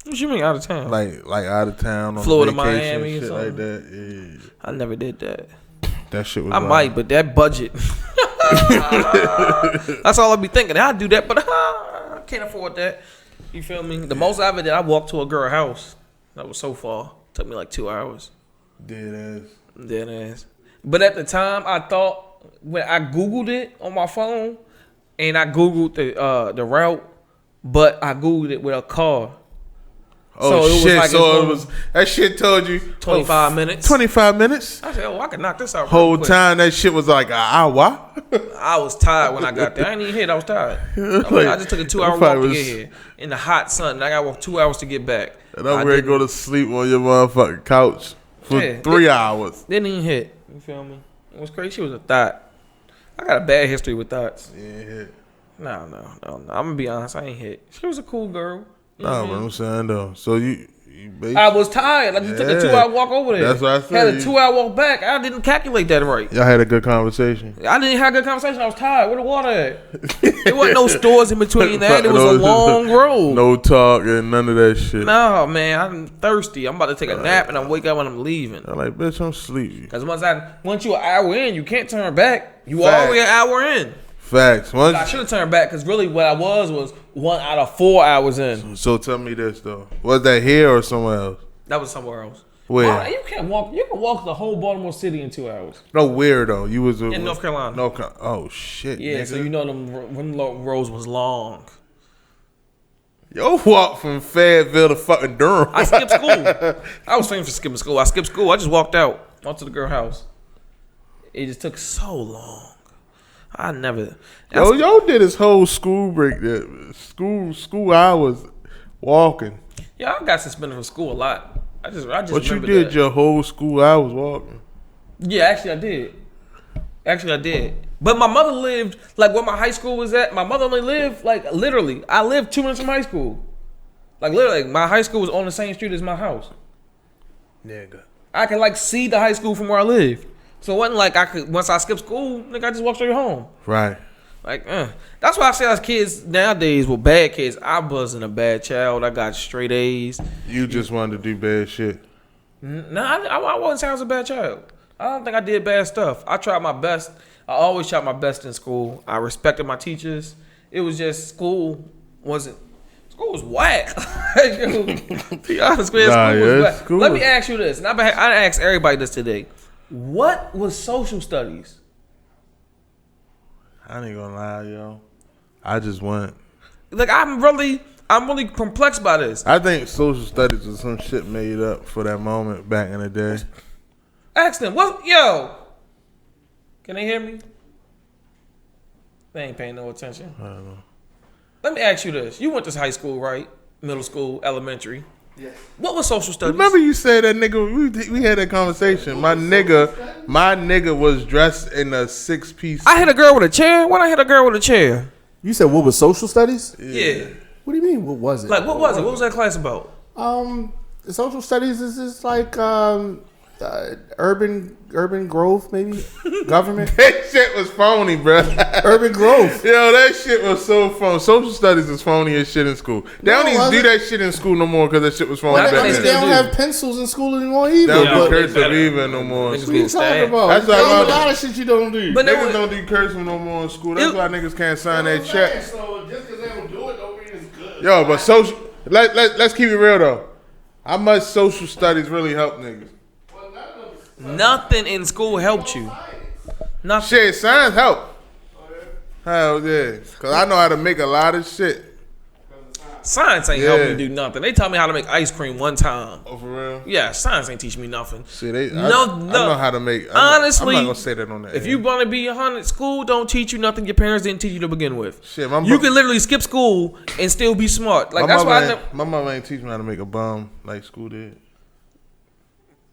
What you mean out of town? Like out of town on Florida, vacation, Miami, shit or something like that. Yeah. I never did that. That shit was. I might, but that budget. That's all I be thinking. I'd do that, but I can't afford that. You feel me? The most I ever did, I walked to a girl house. That was so far. Took me like 2 hours. Dead ass. But at the time, I thought when I Googled it on my phone, and I Googled the route, but I Googled it with a car. Oh, so shit! So it was that shit told you 25 minutes. 25 minutes. I said, "Oh, I can knock this out." Whole time that shit was like an hour. I was tired when I got there. I ain't even hit. I was tired. I just took a 2-hour walk to get here in the hot sun. And I got to walk 2 hours to get back. And I'm ready to go to sleep on your motherfucking couch for 3 hours. Didn't even hit. You feel me? It was crazy. She was a thought. I got a bad history with thoughts. Yeah, hit. No. I'm gonna be honest. I ain't hit. She was a cool girl. No, but I'm saying though. So you I was tired. I just took a 2-hour walk over there. That's what I said. Had a 2-hour walk back. I didn't calculate that right. Y'all had a good conversation. I didn't have a good conversation. I was tired. Where the water at? There wasn't no stores in between that. It was a long road. No talk and none of that shit. No, man. I'm thirsty. I'm about to take a nap and I'm wake up when I'm leaving. I'm like, bitch, I'm sleepy. Because once you an hour in, you can't turn back. You already an hour in. Facts. I should have turned back because really what I was 1 out of 4 hours in. So tell me this though. Was that here or somewhere else? That was somewhere else. Where? Well, you can walk the whole Baltimore City in 2 hours. No, where though? You was In North Carolina. Oh shit. Yeah, nigga. so you know them roads was long. Yo walk from Fayetteville to fucking Durham. I skipped school. I was famous for skipping school. I skipped school. I just walked out. Went to the girl house. It just took so long. I never. Yo did his whole school break there. School hours walking. Yeah, I got suspended from school a lot. I just But you remember did that. your whole school hours walking. Yeah, actually I did. But my mother lived like where my high school was at. My mother only lived like literally. I lived 2 minutes from high school. Like literally, my high school was on the same street as my house. Nigga. I could like see the high school from where I lived. So it wasn't like I could once I skipped school, nigga, I just walked straight home. Right. Like, that's why I say as kids nowadays with bad kids, I wasn't a bad child. I got straight A's. You just wanted to do bad shit. Nah, I wasn't saying I was a bad child. I don't think I did bad stuff. I tried my best. I always tried my best in school. I respected my teachers. It was just school was whack. To be honest, man, school was whack. school Let me ask you this, and I asked everybody this today. What was social studies? I ain't gonna lie, yo. I just went. Like I'm really perplexed by this. I think social studies was some shit made up for that moment back in the day. Ask them, yo? Can they hear me? They ain't paying no attention. I don't know. Let me ask you this: you went to high school, right? Middle school, elementary. Yes. What was social studies? Remember you said that nigga, we had that conversation. My nigga was dressed in a 6-piece. I hit a girl with a chair. When I hit a girl with a chair. You said what was social studies? Yeah. What do you mean? What was it? Like what was it? What was that class about? Social studies is just like urban growth, maybe government. That shit was phony, bro. Urban growth. Yo, that shit was so phony. Social studies is phony as shit in school. They don't even do that shit in school no more because that shit was phony. Well, back they then. They don't do. have pencils in school anymore either. They Yeah, don't do they cursive better. even no more. Niggas What are you get talking stabbed. about? That's There's why a lot of shit you don't do. But Niggas don't do cursive no more in school. That's It- why niggas can't sign that check. So just because they don't do it don't mean it's good. Yo, but let's keep it real though. How much social studies really help niggas? Well, none of Nothing in school helped you. Nothing. Shit, science help. Hell yeah. Cause I know how to make a lot of shit. Science ain't Yeah. helping me do nothing. They taught me how to make ice cream one time. Oh, for real? Yeah, science ain't teaching me nothing. Shit, I No. know how to make. Honestly, I'm not gonna say that on that. If you want to be 100, school don't teach you nothing your parents didn't teach you to begin with. Shit, my You can literally skip school and still be smart. Like my that's mama why I ain't, never. my mama ain't teach me how to make a bomb like school did.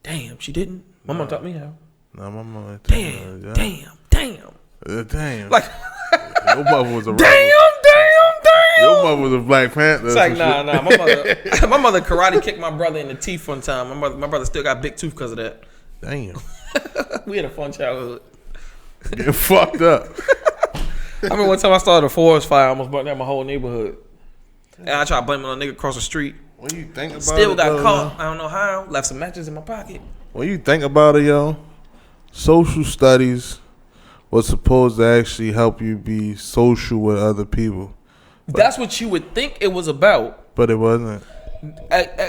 Damn, she didn't. My mom taught me how. No, my mama ain't teach me how to- Damn. Damn. Like, Your mother was a rebel. damn. Your mother was a Black Panther. It's like, or some nah. My mother karate kicked my brother in the teeth one time. My brother still got big tooth because of that. shit. Damn. We had a fun childhood. Getting fucked up. I remember one time I started a forest fire, I almost burnt down my whole neighborhood. And I tried to blame it on a nigga across the street. When you think about Still it, got though, caught. I don't know how. Left some matches in my pocket. When you think about it, yo, social studies was supposed to actually help you be social with other people, That's what you would think it was about. but it wasn't.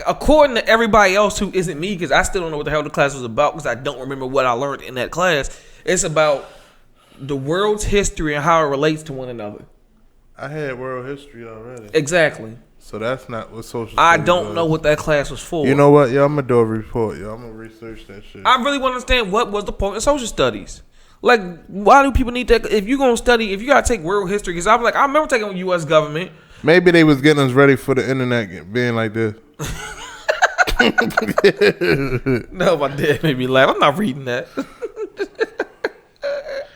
According to everybody else who isn't me, because I still don't know what the hell the class was about, because I don't remember what I learned in that class. It's about the world's history and how it relates to one another. I had world history already, Exactly. so that's not what social. I studies don't was. know what that class was for. You know what, yo? I'm gonna do a report, yo. I'm gonna research that shit. I really want to understand what was the point of social studies. Like, why do people need that? If you're gonna study, if you gotta take world history, because I'm like, I remember taking U.S. government. Maybe they was getting us ready for the internet being like this. No, my dad made me laugh. I'm not reading that.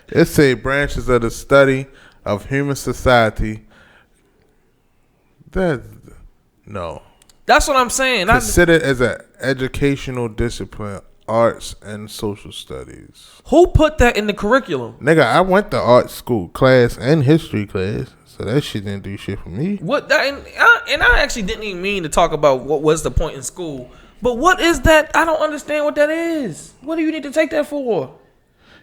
It say branches of the study of human society. No. That's what I'm saying. Considered as an educational discipline, arts and social studies. Who put that in the curriculum? Nigga, I went to art school class and history class, so that shit didn't do shit for me. What that and I actually didn't even mean to talk about what was the point in school. But what is that? I don't understand what that is. What do you need to take that for?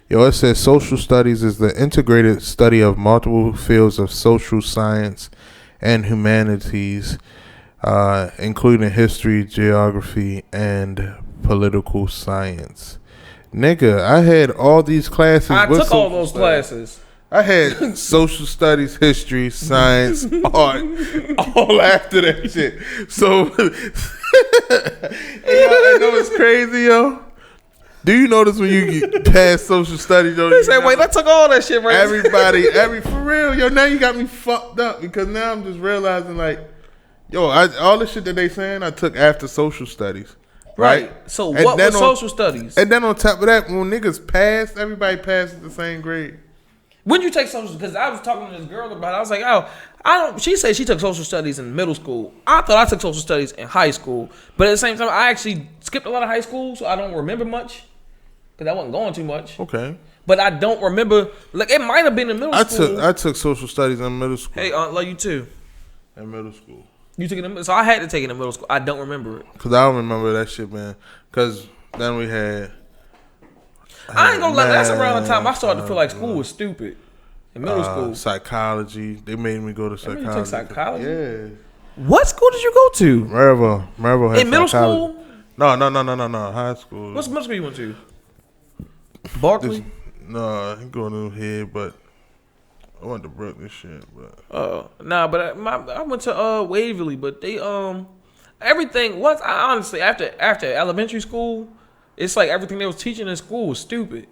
Yo, it says social studies is the integrated study of multiple fields of social science and humanities, including history, geography, and political science. Nigga, I had all these classes. I with took all social those studies. classes. I had social studies, history, science, art, all after that shit. So, I know it's crazy, yo. Do you notice when you get past social studies, yo? They say, wait, I took all that shit right Everybody, for real, yo. Now you got me fucked up because now I'm just realizing, like, yo, all the shit that they saying I took after social studies. Right. So And what then was social studies? And then on top of that, when niggas pass, everybody passes the same grade. When you take social, because I was talking to this girl about it, I was like, oh, I don't. She said she took social studies in middle school. I thought I took social studies in high school, but at the same time, I actually skipped a lot of high school, so I don't remember much because I wasn't going too much. Okay. But I don't remember. Like it might have been in middle school. I took social studies in middle school. Hey, love you too. In middle school. You took it in, so I had to take it in middle school. I don't remember it. Cause I don't remember that shit, man. Cause then we had. I ain't gonna lie. That's around the time I started to feel like school was stupid. In middle school, psychology. They made me go to They made psychology. you take psychology? Yeah. What school did you go to? Maryville had In middle psychology. school? No. High school. What's middle school you went to? Barkley? No, I ain't going to here, but I went to Brooklyn shit, but Nah, but I went to Waverly, but they everything was honestly after elementary school, it's like everything they was teaching in school was stupid.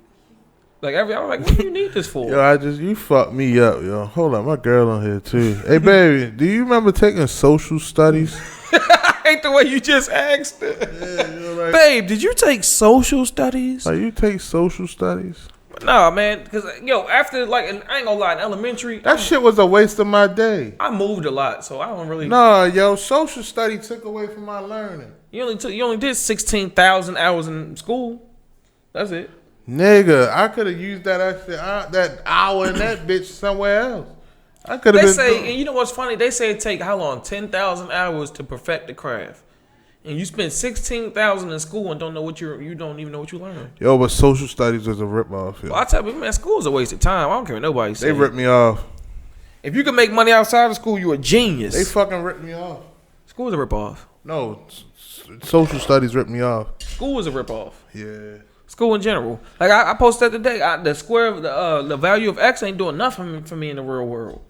Like I was like, what do you need this for? yo, you fucked me up, yo. Hold on, my girl on here too. Hey, baby, do you remember taking social studies? I hate the way you just asked it. Yeah, like, Babe, did you take social studies? like you take social studies? Nah, man, because after like, and I ain't gonna lie, in elementary, That shit was a waste of my day. I moved a lot, so I don't really. Nah, yo, social study took away from my learning. You only did 16,000 hours in school. That's it. Nigga, I could have used that that hour in that bitch somewhere else. I could have They been. say, and you know what's funny? They say it take how long? 10,000 hours to perfect the craft, and you spend 16,000 in school and don't know what you don't even know what you learned. Yo, but social studies was a rip off. Well, I tell you, man, school's a waste of time. I don't care what nobody says. They ripped me off. If you can make money outside of school, you're a genius. They fucking ripped me off. School's a rip off. No, social studies ripped me off. School is a rip off. Yeah. School in general. Like I posted that today. The value of X ain't doing nothing for me in the real world.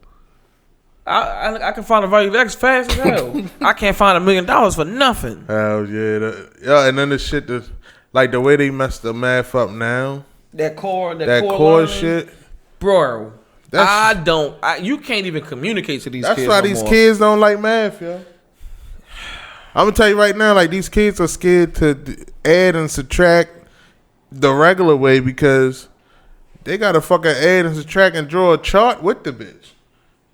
I can find the value of X fast as hell. I can't find $1 million for nothing. Hell yeah. And then the shit that, like the way they messed the math up now. That core Core shit. Bro. You can't even communicate to these kids. That's why these kids don't like math, yo. I'm gonna tell you right now, like these kids are scared to add and subtract the regular way because they gotta fucking add and subtract and draw a chart with the bitch.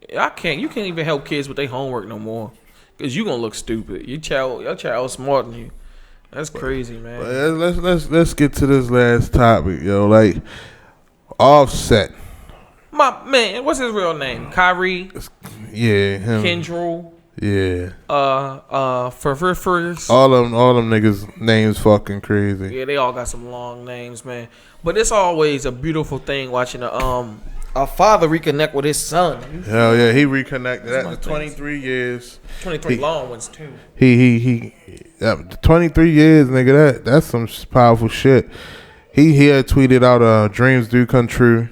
You can't even help kids with their homework no more. Cause you gonna look stupid. Your child smarter than you. That's crazy, man. But let's get to this last topic, yo. Like Offset. My man, what's his real name? Kyrie? Yeah, him. Kendrell? Yeah. First. All them niggas names fucking crazy. Yeah, they all got some long names, man. But it's always a beautiful thing watching a father reconnect with his son. Hell yeah, he reconnected after 23 years. 23 long ones too. He 23 years, nigga. That's some powerful shit. He had tweeted out, "Dreams do come true.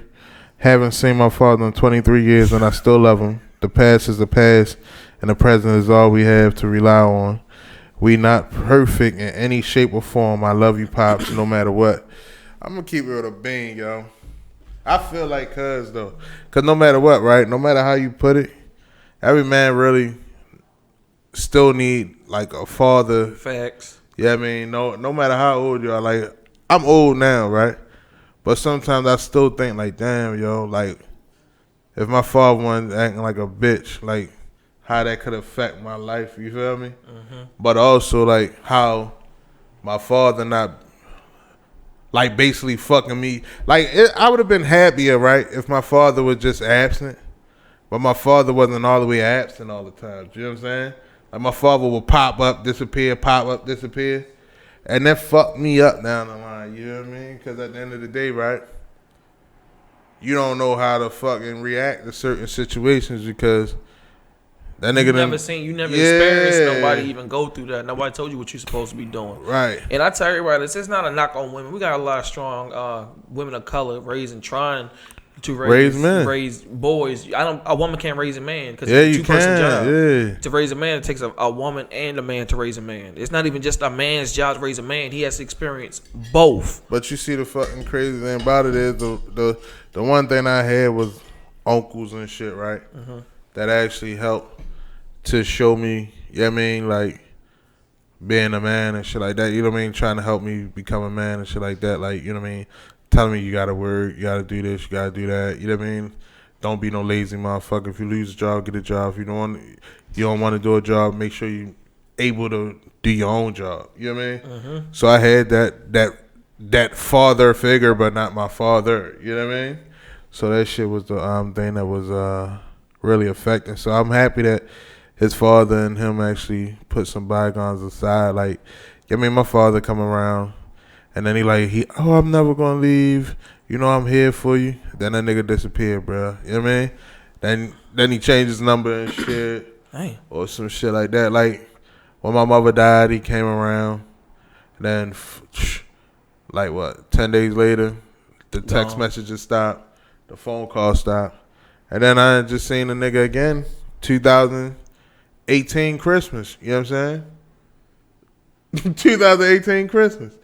Haven't seen my father in 23 years, and I still love him. The past is the past, and the present is all we have to rely on. We not perfect in any shape or form. I love you, pops, no matter what." I'm gonna keep it with a bean, yo. I feel like cuz no matter what, right? No matter how you put it, every man really still need like a father. Facts. Yeah, I mean, no matter how old you are, like I'm old now, right? But sometimes I still think like, damn, yo, like if my father wasn't acting like a bitch, like how that could affect my life. You feel me? But also like how my father not like basically fucking me. Like I would have been happier, right, if my father was just absent. But my father wasn't all the way absent all the time. You know what I'm saying? Like my father would pop up, disappear, pop up, disappear. And that fucked me up down the line. You know what I mean? Because at the end of the day, right, you don't know how to fucking react to certain situations because that nigga you never experienced nobody even go through that. Nobody told you what you're supposed to be doing. Right. And I tell everybody, this is not a knock on women. We got a lot of strong women of color trying to raise boys. A woman can't raise a man because it's a two-person job. Yeah. To raise a man, it takes a woman and a man to raise a man. It's not even just a man's job to raise a man. He has to experience both. But you see, the fucking crazy thing about it is the one thing I had was uncles and shit, right? That actually helped to show me, you know what I mean, like being a man and shit like that. You know what I mean? Trying to help me become a man and shit like that. Like, you know what I mean? Telling me you gotta work, you gotta do this, you gotta do that. You know what I mean? Don't be no lazy motherfucker. If you lose a job, get a job. If you don't want to do a job, make sure you able to do your own job. You know what I mean? So I had that father figure, but not my father. You know what I mean? So that shit was the thing that was really affecting. So I'm happy that his father and him actually put some bygones aside. Like, I mean, my father come around. And then I'm never gonna leave. You know I'm here for you. Then that nigga disappeared, bro. You know what I mean? Then he changed his number and shit. Dang. Or some shit like that. Like when my mother died, he came around. And then 10 days later, the text messages stopped, the phone call stopped, and then I just seen the nigga again, 2018 Christmas. You know what I'm saying? 2018 Christmas.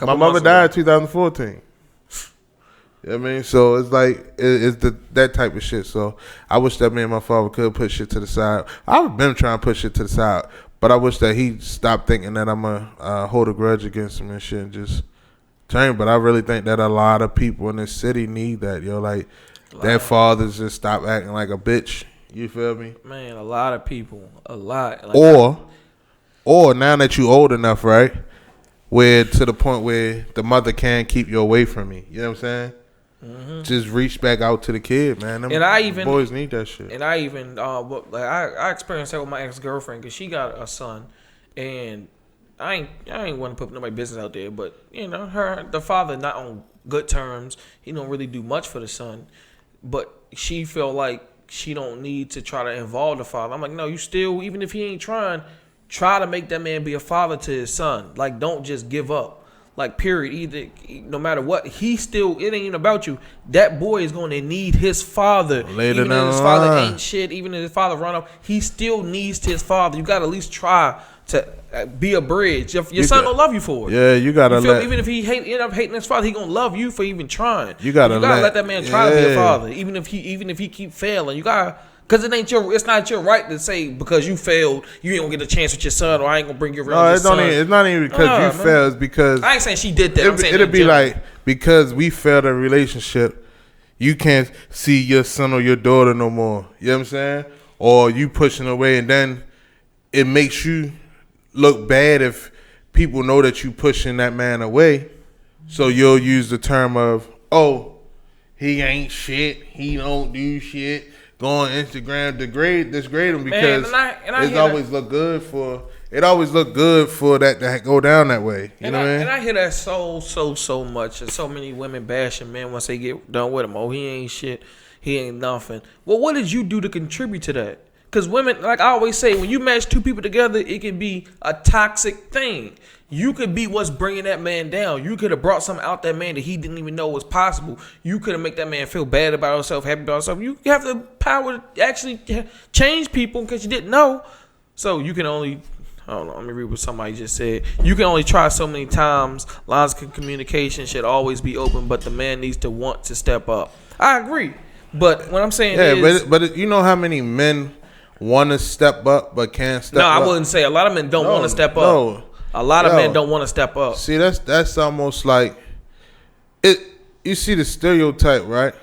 My mother died 2014. You know what I mean? So it's like, it's that type of shit. So I wish that me and my father could put shit to the side. I've been trying to put shit to the side, but I wish that he stopped thinking that I'm going to hold a grudge against him and shit and just change. But I really think that a lot of people in this city need that, yo. Like, their fathers just stop acting like a bitch. You feel me? Man, a lot of people. A lot. Like, or now that you old enough, right? Where to the point where the mother can't keep you away from me. You know what I'm saying? Just reach back out to the kid, man. Boys need that shit. And I even, I experienced that with my ex-girlfriend because she got a son. And I ain't want to put nobody's business out there. But, you know, the father not on good terms. He don't really do much for the son. But she felt like she don't need to try to involve the father. I'm like, no, you still, even if he ain't trying, try to make that man be a father to his son. Like, don't just give up. Like, period. Either, no matter what, it ain't even about you. That boy is going to need his father. Later even if his father ain't shit, even if his father run up, he still needs his father. You got to at least try to be a bridge. Your son gonna love you for it. Yeah, you gotta even if he end up hating his father, he gonna love you for even trying. You gotta let that man try to be a father, even if he keep failing. You gotta. Cause it's not your right to say because you failed, you ain't gonna get a chance with your son, or I ain't gonna bring you around. No, it's not even because you failed. It's because I ain't saying she did that. It'll be like because we failed a relationship, you can't see your son or your daughter no more. You know what I'm saying? Or you pushing away, and then it makes you look bad if people know that you pushing that man away. So you'll use the term of, oh, he ain't shit, he don't do shit. Go on Instagram, disgrade him because it always look good for that to go down that way. You know what I mean? And I hear that so much. And so many women bashing men once they get done with him. Oh, he ain't shit. He ain't nothing. Well, what did you do to contribute to that? Because women, like I always say, when you match two people together, it can be a toxic thing. You could be what's bringing that man down. You could have brought something out that man that he didn't even know was possible. You could have made that man feel bad about himself, happy about himself. You have the power to actually change people because you didn't know. So you can only, I don't know, let me read what somebody just said. You can only try so many times. Lines of communication should always be open, but the man needs to want to step up. I agree. But what I'm saying is... But you know how many men want to step up but can't step up? No, I wouldn't say. A lot of men don't want to step up. No. A lot of men don't want to step up. See, that's almost like it. You see the stereotype, right?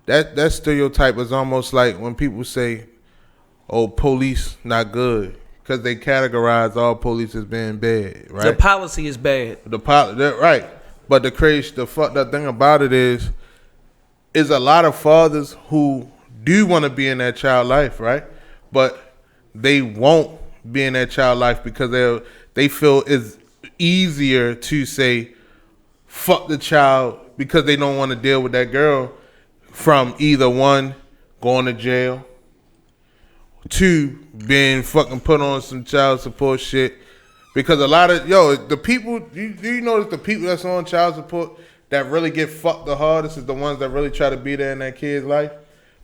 That stereotype is almost like when people say, oh, police not good. Because they categorize all police as being bad, right? The policy is bad. Right. But the fucked up thing about it is a lot of fathers who do want to be in that child life, right? But they won't be in that child life because they feel it's easier to say fuck the child because they don't want to deal with that girl from either one, going to jail, two, being fucking put on some child support shit. Because a lot of, the people, do you notice the people that's on child support that really get fucked the hardest is the ones that really try to be there in that kid's life?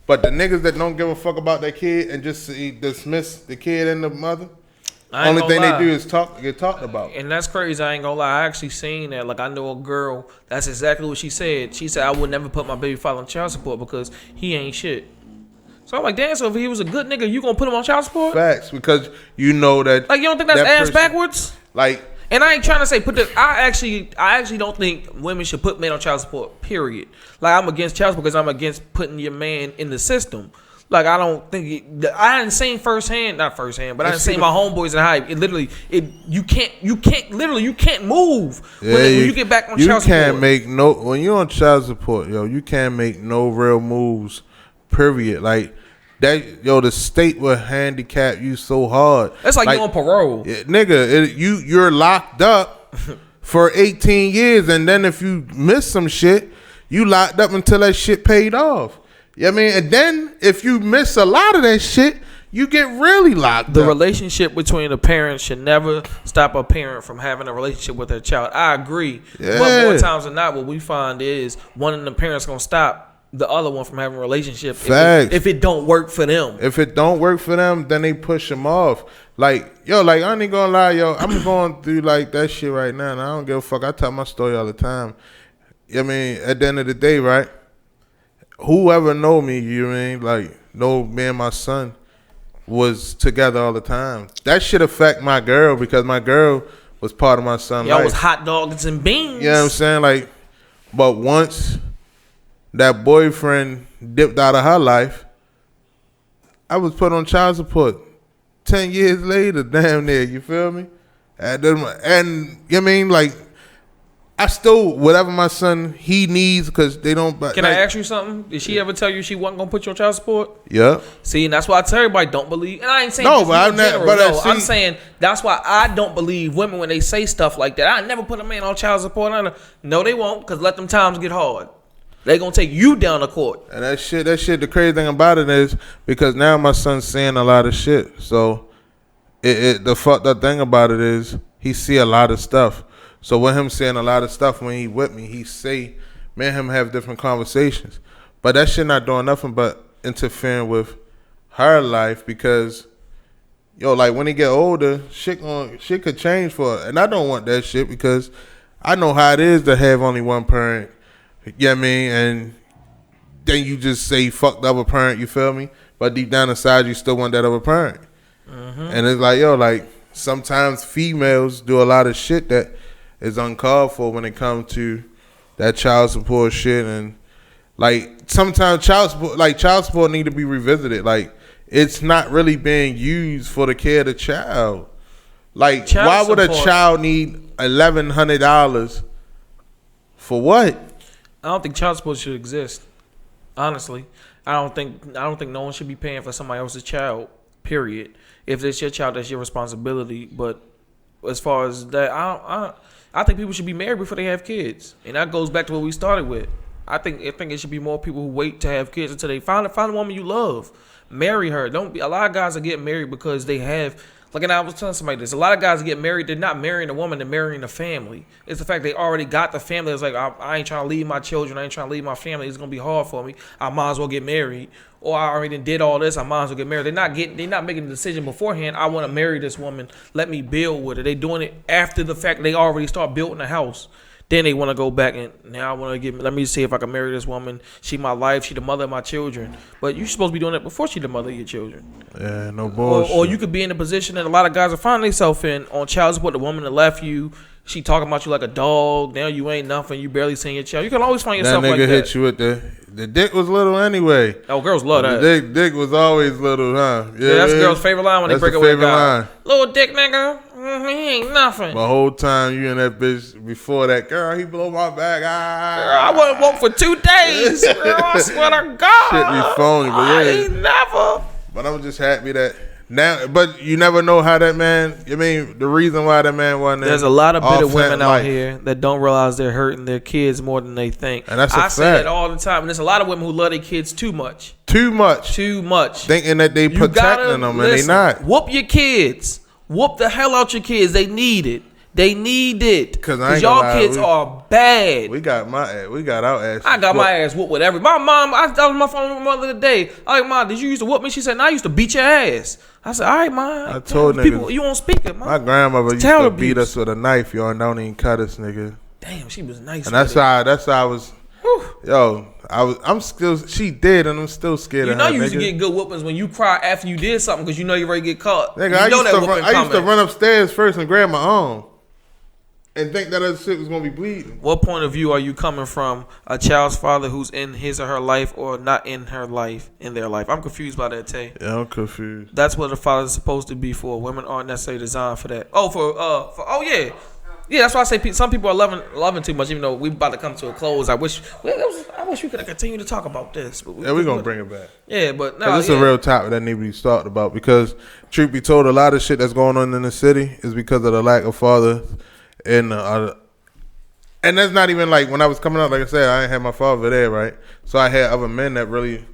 But the niggas that don't give a fuck about that kid and just dismiss the kid and the mother, only thing they do is get talked about. And that's crazy. I ain't gonna lie. I actually seen that. Like, I know a girl. That's exactly what she said. She said, I would never put my baby father on child support because he ain't shit. So I'm like, damn, so if he was a good nigga, you gonna put him on child support? Facts, because you know that. Like, you don't think that's ass backwards? Like, and I ain't trying to say put this. I actually don't think women should put men on child support. Period. Like, I'm against child support because I'm against putting your man in the system. Like, I don't think I hadn't seen not firsthand, but I didn't see my homeboys in hype. It literally, you can't move when you get back on child support. You can't make when you're on child support, you can't make no real moves. Period. Like that, the state will handicap you so hard. That's like you on parole, nigga. You're locked up for 18 years, and then if you miss some shit, you locked up until that shit paid off. You know what I mean? And then if you miss a lot of that shit, you get really locked up. The relationship between the parents should never stop a parent from having a relationship with their child. I agree. Yeah. But more times than not, what we find is one of the parents going to stop the other one from having a relationship if it don't work for them. If it don't work for them, then they push them off. Like, I ain't gonna lie, I'm going through like that shit right now, and I don't give a fuck. I tell my story all the time. I mean, at the end of the day, right? Whoever know me, know me and my son was together all the time. That shit affect my girl because my girl was part of my son's life. Y'all was hot dogs and beans. You know what I'm saying? Like, but once that boyfriend dipped out of her life, I was put on child support 10 years later, damn near, you feel me? And you know what I mean? Like, I still, whatever my son, he needs, because they don't. Can I ask you something? Did she ever tell you she wasn't going to put you on child support? Yeah. See, and that's why I tell everybody don't believe. And I ain't saying no, but I'm not. But no, I'm saying that's why I don't believe women when they say stuff like that. I never put a man on child support. No, they won't, because let them times get hard. They gonna take you down to court. And that shit. The crazy thing about it is because now my son's saying a lot of shit. So, the fucked up thing about it is he see a lot of stuff. So with him saying a lot of stuff when he with me, he say, me and him have different conversations. But that shit not doing nothing but interfering with her life because, like when he get older, shit could change for her. And I don't want that shit because I know how it is to have only one parent. You know what I mean? And then you just say fuck the other parent, you feel me? But deep down inside, you still want that other parent. Mm-hmm. And it's like, like sometimes females do a lot of shit that is uncalled for when it comes to that child support shit. And like sometimes child support need to be revisited. Like it's not really being used for the care of the child. Like why would a child need $1,100 for what? I don't think child support should exist. Honestly, I don't think no one should be paying for somebody else's child. Period. If it's your child, that's your responsibility. But as far as that, I think people should be married before they have kids, and that goes back to what we started with. I think it should be more people who wait to have kids until they find a woman you love, marry her. Don't be a lot of guys are getting married because they have. Like, and I was telling somebody this. A lot of guys get married. They're not marrying a woman. They're marrying a family. It's the fact they already got the family. It's like, I ain't trying to leave my children. I ain't trying to leave my family. It's going to be hard for me. I might as well get married. Or I already did all this. I might as well get married. They're not making the decision beforehand. I want to marry this woman. Let me build with her. They doing it after the fact they already start building a house. Then they want to go back and now I want to let me see if I can marry this woman. She my life. She the mother of my children. But you're supposed to be doing that before she the mother of your children. Yeah, no bullshit. Or you could be in a position that a lot of guys are finding themselves in on child support. The woman that left you, she talking about you like a dog. Now you ain't nothing. You barely seeing your child. You can always find That yourself nigga like that. hit you with the dick was little anyway. Oh, girls love that. The dick was always little, huh? Yeah, that's a girl's favorite line when they break up with a guy. Line. Little dick nigga, he ain't nothing. The whole time you and that bitch before that girl, he blow my back. Girl, I wouldn't walk for 2 days. Girl, I swear to God. Shit be phony, but I yeah. ain't never. But I'm just happy that now. But you never know how that man. I mean, the reason why that man wasn't. There's a lot of bitter women out life. here that don't realize they're hurting their kids more than they think. And that's a I fact. say that all the time. And there's a lot of women who love their kids too much. Too much. Thinking that they You gotta protecting them and they not. Whoop your kids. Whoop the hell out your kids. They need it. They need it. Because I ain't y'all gonna lie, kids are bad. We got our ass. I got my ass whooped with every. My mom, I was on my phone with my mother today. I like, Mom, did you used to whoop me? She said, no, I used to beat your ass. I said, all right, Mom. I told people, niggas. you won't speak it, Mom. My grandmother used Child to abuse. beat us with a knife, yo, and don't even cut us, nigga. Damn, she was nice. And that's how I was. Yo, I'm still. She did, and I'm still scared You of know her. you used to nigga. get good whoopings when you cry after you did something because you know you're ready to get caught. Nigga, you I know used that to whooping run. I used to coming. run upstairs first and grab my arm, and think that other shit was gonna be bleeding. What point of view are you coming from? A child's father who's in his or her life or not in her life, in their life? I'm confused by that, Tay. Yeah, I'm confused. That's what a father's supposed to be for. Women aren't necessarily designed for that. Yeah, that's why I say some people are loving too much. Even though we about to come to a close, I wish we could have continued to talk about this. But Yeah, we're gonna bring it back. Yeah, but no, It's a real topic that needs to be talked about because, truth be told, a lot of shit that's going on in the city is because of the lack of father. And that's not even like when I was coming up, like I said, I ain't had my father there, right? So I had other men that really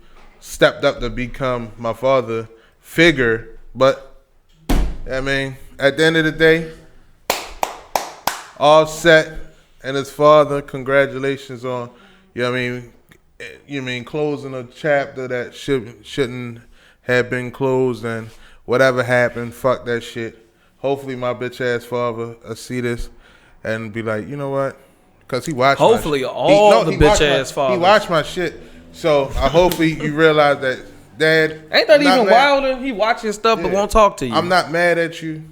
stepped up to become my father figure. But, I mean, at the end of the day, Offset and his father, congratulations on, you mean closing a chapter that shouldn't have been closed, and whatever happened, fuck that shit. Hopefully my bitch ass father will see this and be like, you know what? Because he watched hopefully my all he the bitch ass fathers. He watched my shit. So hopefully you realize that, Dad. Ain't that even wilder? He watching stuff but won't talk to you. I'm not mad at you.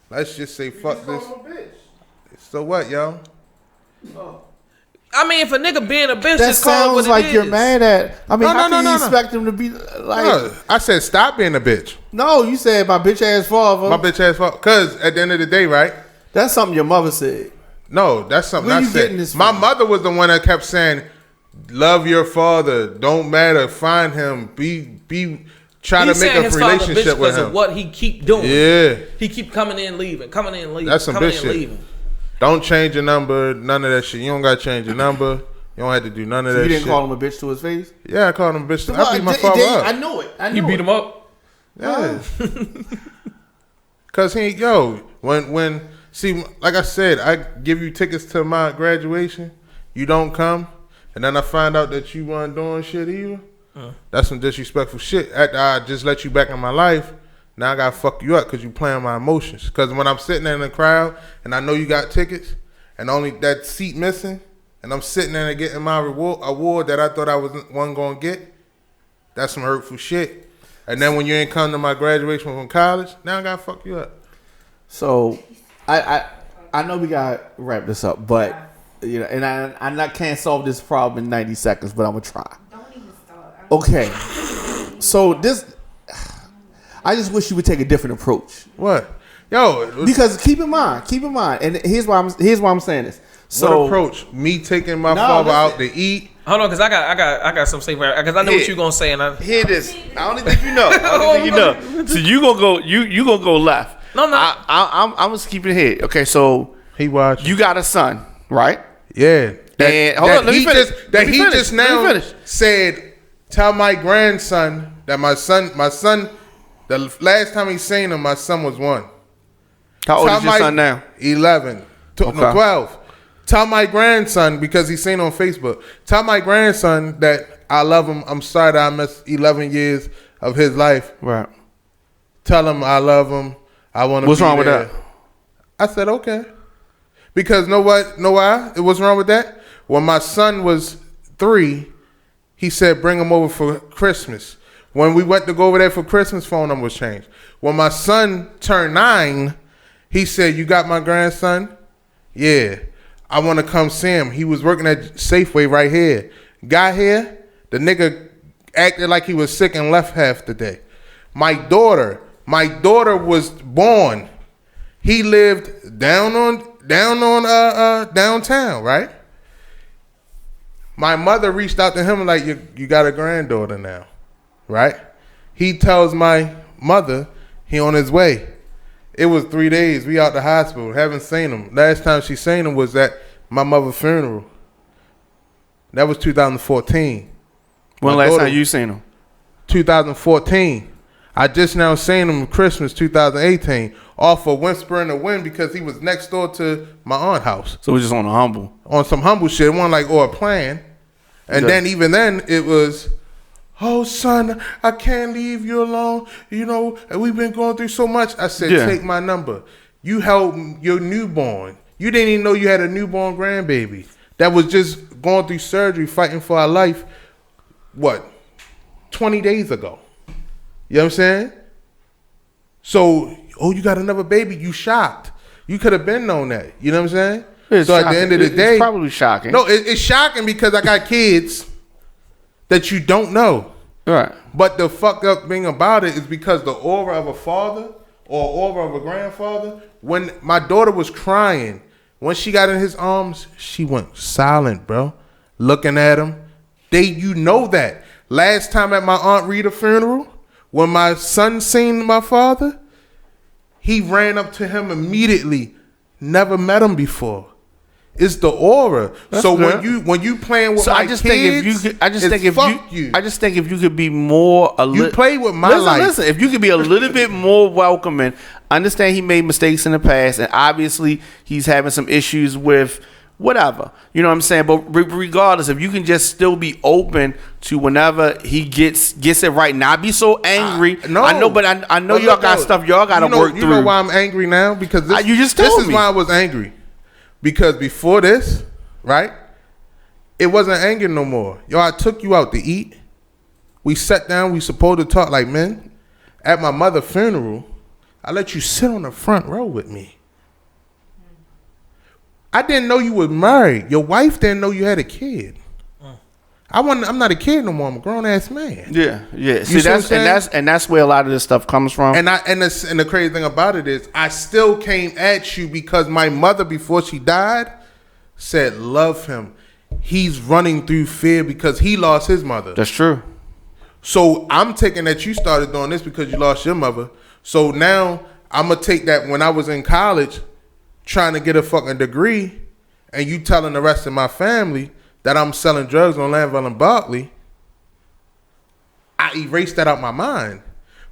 Let's just say fuck this. So what, yo? I mean, if a nigga being a bitch, That just call it what sounds like it you're is. mad at. I mean, how can you No. expect him to be like? No, I said stop being a bitch. No, you said my bitch ass father. My bitch ass father. Because at the end of the day, right? That's something your mother said. No, that's something Where I you said. getting this My from? mother was the one that kept saying, "Love your father. Don't matter. Find him. Be. Try He's to make saying a his father bitch relationship with because of him." what he keep doing. Yeah, He keep coming in, leaving, coming in, leaving. That's some coming bitch in, shit. leaving. don't change your number. None of that shit. You don't gotta change your number. You don't have to do none of So that you shit. didn't call him a bitch to his face? Yeah, I called him a bitch. I beat my father I up. knew it. He beat him up. Yeah. Cause when see, like I said, I give you tickets to my graduation, you don't come, and then I find out that you weren't doing shit either. That's some disrespectful shit. After I just let you back in my life, now I gotta fuck you up because you playing my emotions. Cause when I'm sitting there in the crowd and I know you got tickets and only that seat missing, and I'm sitting there and getting my award that I thought I wasn't gonna get, that's some hurtful shit. And then when you ain't come to my graduation from college, now I gotta fuck you up. So, I know we gotta wrap this up, but you know, and I can't solve this problem in 90 seconds, but I'm gonna try. Don't even start. Okay, so this, I just wish you would take a different approach. What? Yo, Because keep in mind, and here's why I'm saying this. So what approach? Me taking my No, father listen. out to eat? Hold on, because I got some safe because I know what you're gonna say, and I Hear this. I don't think you know. I don't think you know. So you gonna go. You gonna go left. No. I'm just keep it here. Okay, so He watched. you got a son, right? Yeah. And- hold on, let me finish. Let me finish. Just Let me now finish. said, tell my grandson that my son, the last time he seen him, my son was 1. How old Tell is your my- son now? 11. No, Okay. 12. Tell my grandson, because he's seen on Facebook, tell my grandson that I love him. I'm sorry that I missed 11 years of his life. Right. Tell him I love him. I want to What's be wrong with there. that? I said, okay. Because know why? What's wrong with that? When my son was 3, he said, bring him over for Christmas. When we went to go over there for Christmas, phone number was changed. When my son turned 9, he said, you got my grandson? Yeah, I want to come see him. He was working at Safeway right here. Got here, the nigga acted like he was sick and left half the day. My daughter was born. He lived downtown, right? My mother reached out to him like, you got a granddaughter now, right? He tells my mother he on his way. It was 3 days. We out the hospital. Haven't seen him. Last time she seen him was at my mother's funeral. That was 2014. When My last daughter- time you seen him? 2014. I just now seen him Christmas 2018 off of Whisper in the Wind because he was next door to my aunt's house So it was just on a humble. on some humble shit. It wasn't like or a plan. And Yeah. then even then it was, oh son, I can't leave you alone. You know, we've been going through so much. I said, Yeah. take my number. You held your newborn. You didn't even know you had a newborn grandbaby that was just going through surgery, fighting for our life. What? 20 days ago. You know what I'm saying? So, oh, you got another baby. You shocked. You could have been known that. You know what I'm saying? It's so at the shocking. end of the It's day, probably shocking. No, it's shocking because I got kids that you don't know. Right. But the fucked up thing about it is because the aura of a father or aura of a grandfather, when my daughter was crying, when she got in his arms, she went silent, bro. Looking at him. You know that. Last time at my Aunt Rita's funeral, when my son seen my father, he ran up to him immediately. Never met him before. It's the aura. That's so good. when you playing with So my I just kids, think if you could, I just it's think if fuck you, I just think if you could be more You play with my life. Listen, if you could be a little bit more welcoming, understand he made mistakes in the past, and obviously he's having some issues with whatever. You know what I'm saying? But regardless, if you can just still be open to whenever he gets it right, not be so angry. No, I know, but I know y'all got stuff y'all got to work through. You know why I'm angry now? Because this, You just this told is me. why I was angry. Because before this, right, it wasn't anger no more. Yo, I took you out to eat. We sat down. We supposed to talk like men. At my mother's funeral, I let you sit on the front row with me. I didn't know you were married. Your wife didn't know you had a kid. I'm not a kid no more. I'm a grown ass man. Yeah. See what I'm saying? That's where a lot of this stuff comes from. And the crazy thing about it is, I still came at you because my mother, before she died, said, "Love him. He's running through fear because he lost his mother." That's true. So I'm taking that you started doing this because you lost your mother. So now I'm gonna take that when I was in college, trying to get a fucking degree, and you telling the rest of my family that I'm selling drugs on Lanville and Barkley, I erased that out my mind.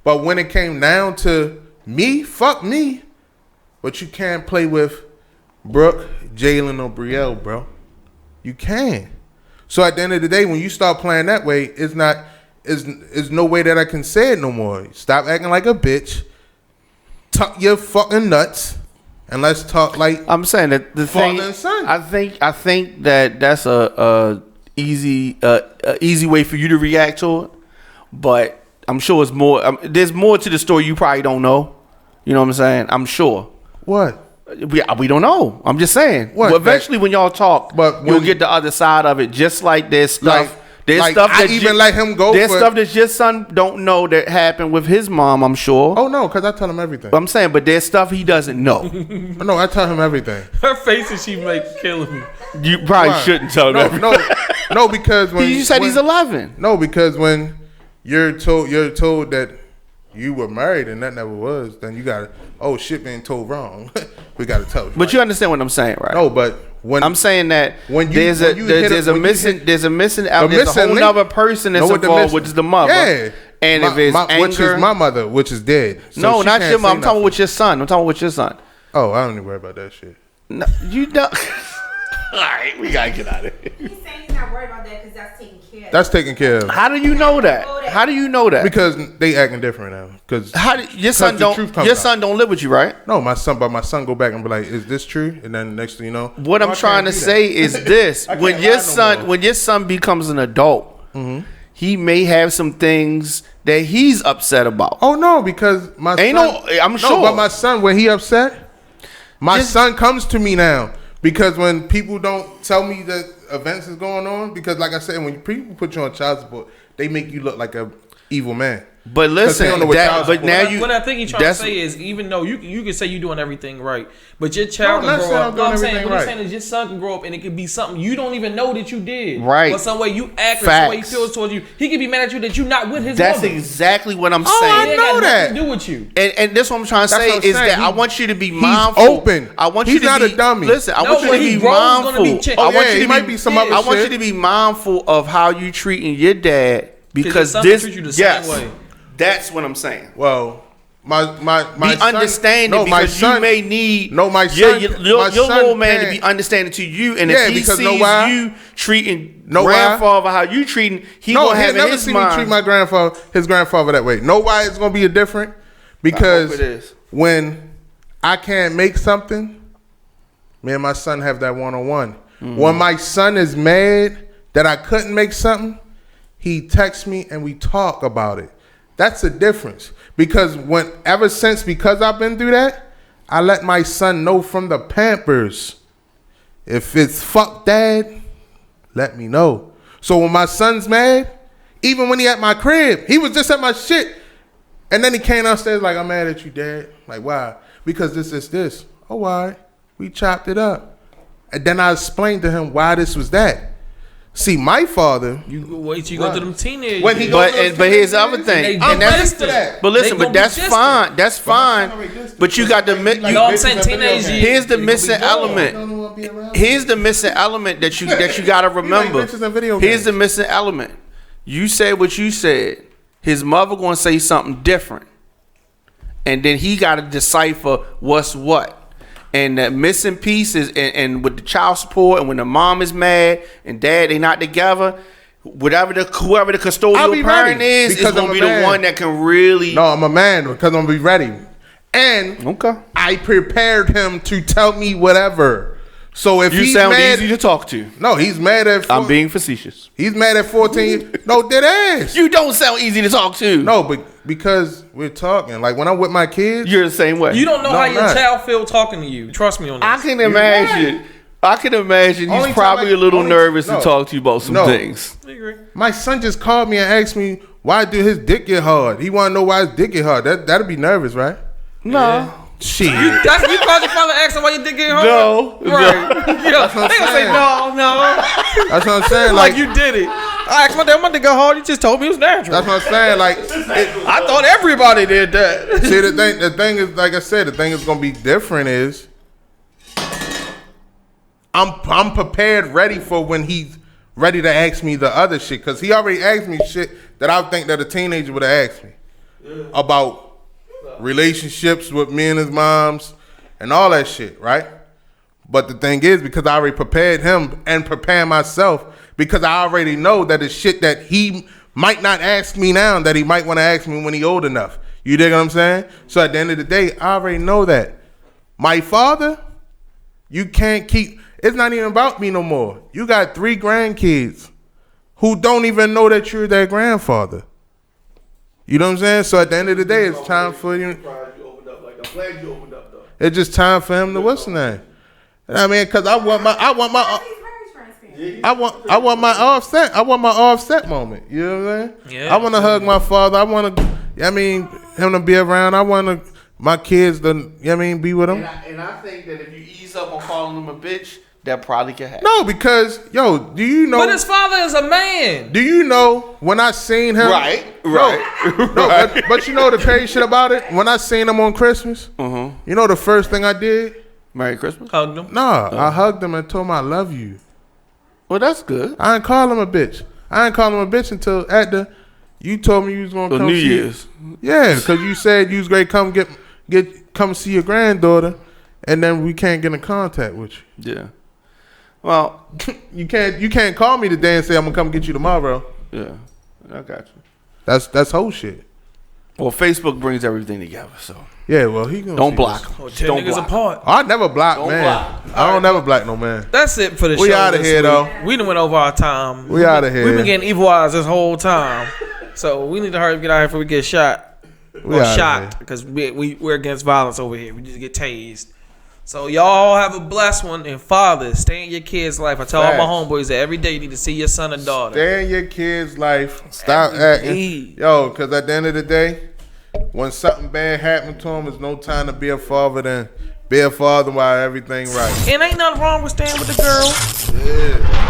But when it came down to me, fuck me. But you can't play with Brooke, Jalen, or Brielle, bro. You can. So at the end of the day, when you start playing that way, it's no way that I can say it no more. Stop acting like a bitch. Tuck your fucking nuts. And let's talk like I'm saying that the father thing. and son. I think that that's a easy way for you to react to it, but I'm sure it's more. There's more to the story you probably don't know. You know what I'm saying? I'm sure. What? We don't know. I'm just saying. What? Well, eventually, when y'all talk, But you'll when- get the other side of it. Just like there's stuff. Like- There's like, stuff I that even let him go There's for- stuff that your son don't know that happened with his mom. I'm sure. Oh no, because I tell him everything. I'm saying, but there's stuff he doesn't know. No, I tell him everything. Her faces she make killing me. You probably Why? shouldn't tell him No, everything. no, because when You said when- he's 11. No, because when you're told that you were married and that never was, then you got oh shit being told wrong. We got to tell you. But you understand what I'm saying, right? No, but when I'm saying that when you- there's when you hit there's a- a when you missing hit- there's a missing the there's a missing whole link- other person that's know what the involved, missing- which is the mother. Yeah. And if it's anger, which is my mother, which is dead. So no, she not can't your mom. say I'm talking nothing. with your son. I'm talking with your son. Oh, I don't even worry about that shit. No, you don't. All right, we gotta get out of here. He's saying he's not worried about that because that's taken care of. That's taken care of How do you know that? How do you know that? because they acting different now. Because How do, your son the truth don't comes your out. son don't live with you, right? no, my son go back and be like, "Is this true?" And then next thing you know, What oh, I'm I trying can't to do say that. is this: I when can't your lie no son more. when your son becomes an adult, Mm-hmm. he may have some things that he's upset about. Oh no, because my Ain't son, no- I'm sure. but my son when he upset, my Just- son comes to me now. Because when people don't tell me that events is going on, because like I said, when people put you on child support, they make you look like a evil man. But listen, but now you. What I think he's trying to say is, even though you can say you're doing everything right, but your child can grow up. No, I'm saying what he's saying is your son can grow up and it could be something you don't even know that you did. Right. Or some way you act, or some way he feels towards you. He could be mad at you that you're not with his mother. That's exactly what I'm saying. I know that. To do with you. And this what I'm trying to say is that I want you to be mindful. He's open. I want you to not be, a dummy. Listen, I want you to be mindful. I want you to be mindful of how you treating your dad because this treat you the same way. That's what I'm saying. Well, my be son, understanding because you may need my son, your little man to be understanding to you, and if he sees you treating grandfather how you treating, he gonna have in his mind. Never seen me treat his grandfather that way. Know why it's gonna be a different? Because when I can't make something, me and my son have that one-on-one. When my son is mad that I couldn't make something, he texts me and we talk about it. That's the difference. Because because I've been through that, I let my son know from the Pampers. If it's fuck dad, let me know. So when my son's mad, even when he at my crib, he was just at my shit. And then he came downstairs like, I'm mad at you, dad. Like, why? Because this. Oh, why? We chopped it up. And then I explained to him why this was that. See, my father. You wait till you go to them teenagers. But here's the other thing. But listen, but that's fine. That's fine. But you got the I'm saying teenage years. Here's the missing element. Here's the missing element that you got to remember. Here's the missing element. You said what you said. His mother going to say something different, and then he got to decipher what's what. And the missing pieces, and with the child support, and when the mom is mad and dad they not together, whoever the custodial parent is gonna be the one that can really. No, I'm a man because I'm gonna be ready. And I prepared him to tell me whatever. So if you he's sound mad, easy to talk to. No, he's mad at. I'm being facetious. He's mad at 14. No, dead ass. You don't sound easy to talk to. No, but because we're talking, like when I'm with my kids, you're the same way. You don't know how your child feel talking to you. Trust me on this. I can imagine. He's probably a little nervous to talk to you about some things. I agree. My son just called me and asked me why did his dick get hard. He want to know why his dick get hard. That'd be nervous, right? No. Yeah. Shit. You called your father asking why your dick get hard? No. Right. That's what I'm saying. Say no. That's what I'm saying. Like you did it. I asked my dad, my dick got hard. He just told me it was natural. That's what I'm saying. Like I thought everybody did that. See, the thing is, like I said, the thing is gonna be different is I'm prepared, ready for when he's ready to ask me the other shit, because he already asked me shit that I think that a teenager would have asked me about relationships with me and his moms and all that shit, right? But the thing is, because I already prepared him and prepared myself, because I already know that it's shit that he might not ask me now that he might want to ask me when he old enough. You dig what I'm saying? So at the end of the day, I already know that. My father, you can't keep, it's not even about me no more. You got 3 grandkids who don't even know that you're their grandfather. You know what I'm saying? So at the end of the day, it's time for you. It's just time for him to what's the name? I mean, because I want my offset. I want my offset moment. You know what I'm saying? Yeah. I want to hug my father. I want to. Him to be around. I want my kids to. Be with him. And I think that if you ease up on calling him a bitch, that probably can happen. No, because do you know? But his father is a man. Do you know when I seen him? Right. But you know the crazy shit about it? When I seen him on Christmas, you know the first thing I did? Merry Christmas. Hugged him. Nah, I hugged him and told him I love you. Well, that's good. I didn't call him a bitch. I didn't call him a bitch until you told me you was gonna come New see Year's. Yeah, because you said you was gonna come see your granddaughter, and then we can't get in contact with you. Yeah. Well, you can't call me today and say I'm gonna come get you tomorrow. Yeah, I got you. That's whole shit. Well, Facebook brings everything together, so yeah. Well, he gonna don't block. Don't niggas apart. I never block don't man. Block. I don't never block no man. That's it for the show. We out of here though. We done went over our time. We out of here. We've been getting evil eyes this whole time, so we need to hurry up, get out of here before we get shot or shot, because we're against violence over here. We just get tased. So y'all have a blessed one, and fathers, stay in your kids' life. I tell all my Facts. homeboys that every day you need to see your son and daughter. Stay in your kid's life. Stop Every acting. day. Yo, because at the end of the day, when something bad happened to him, there's no time to be a father than be a father while everything right. And ain't nothing wrong with staying with the girl. Yeah.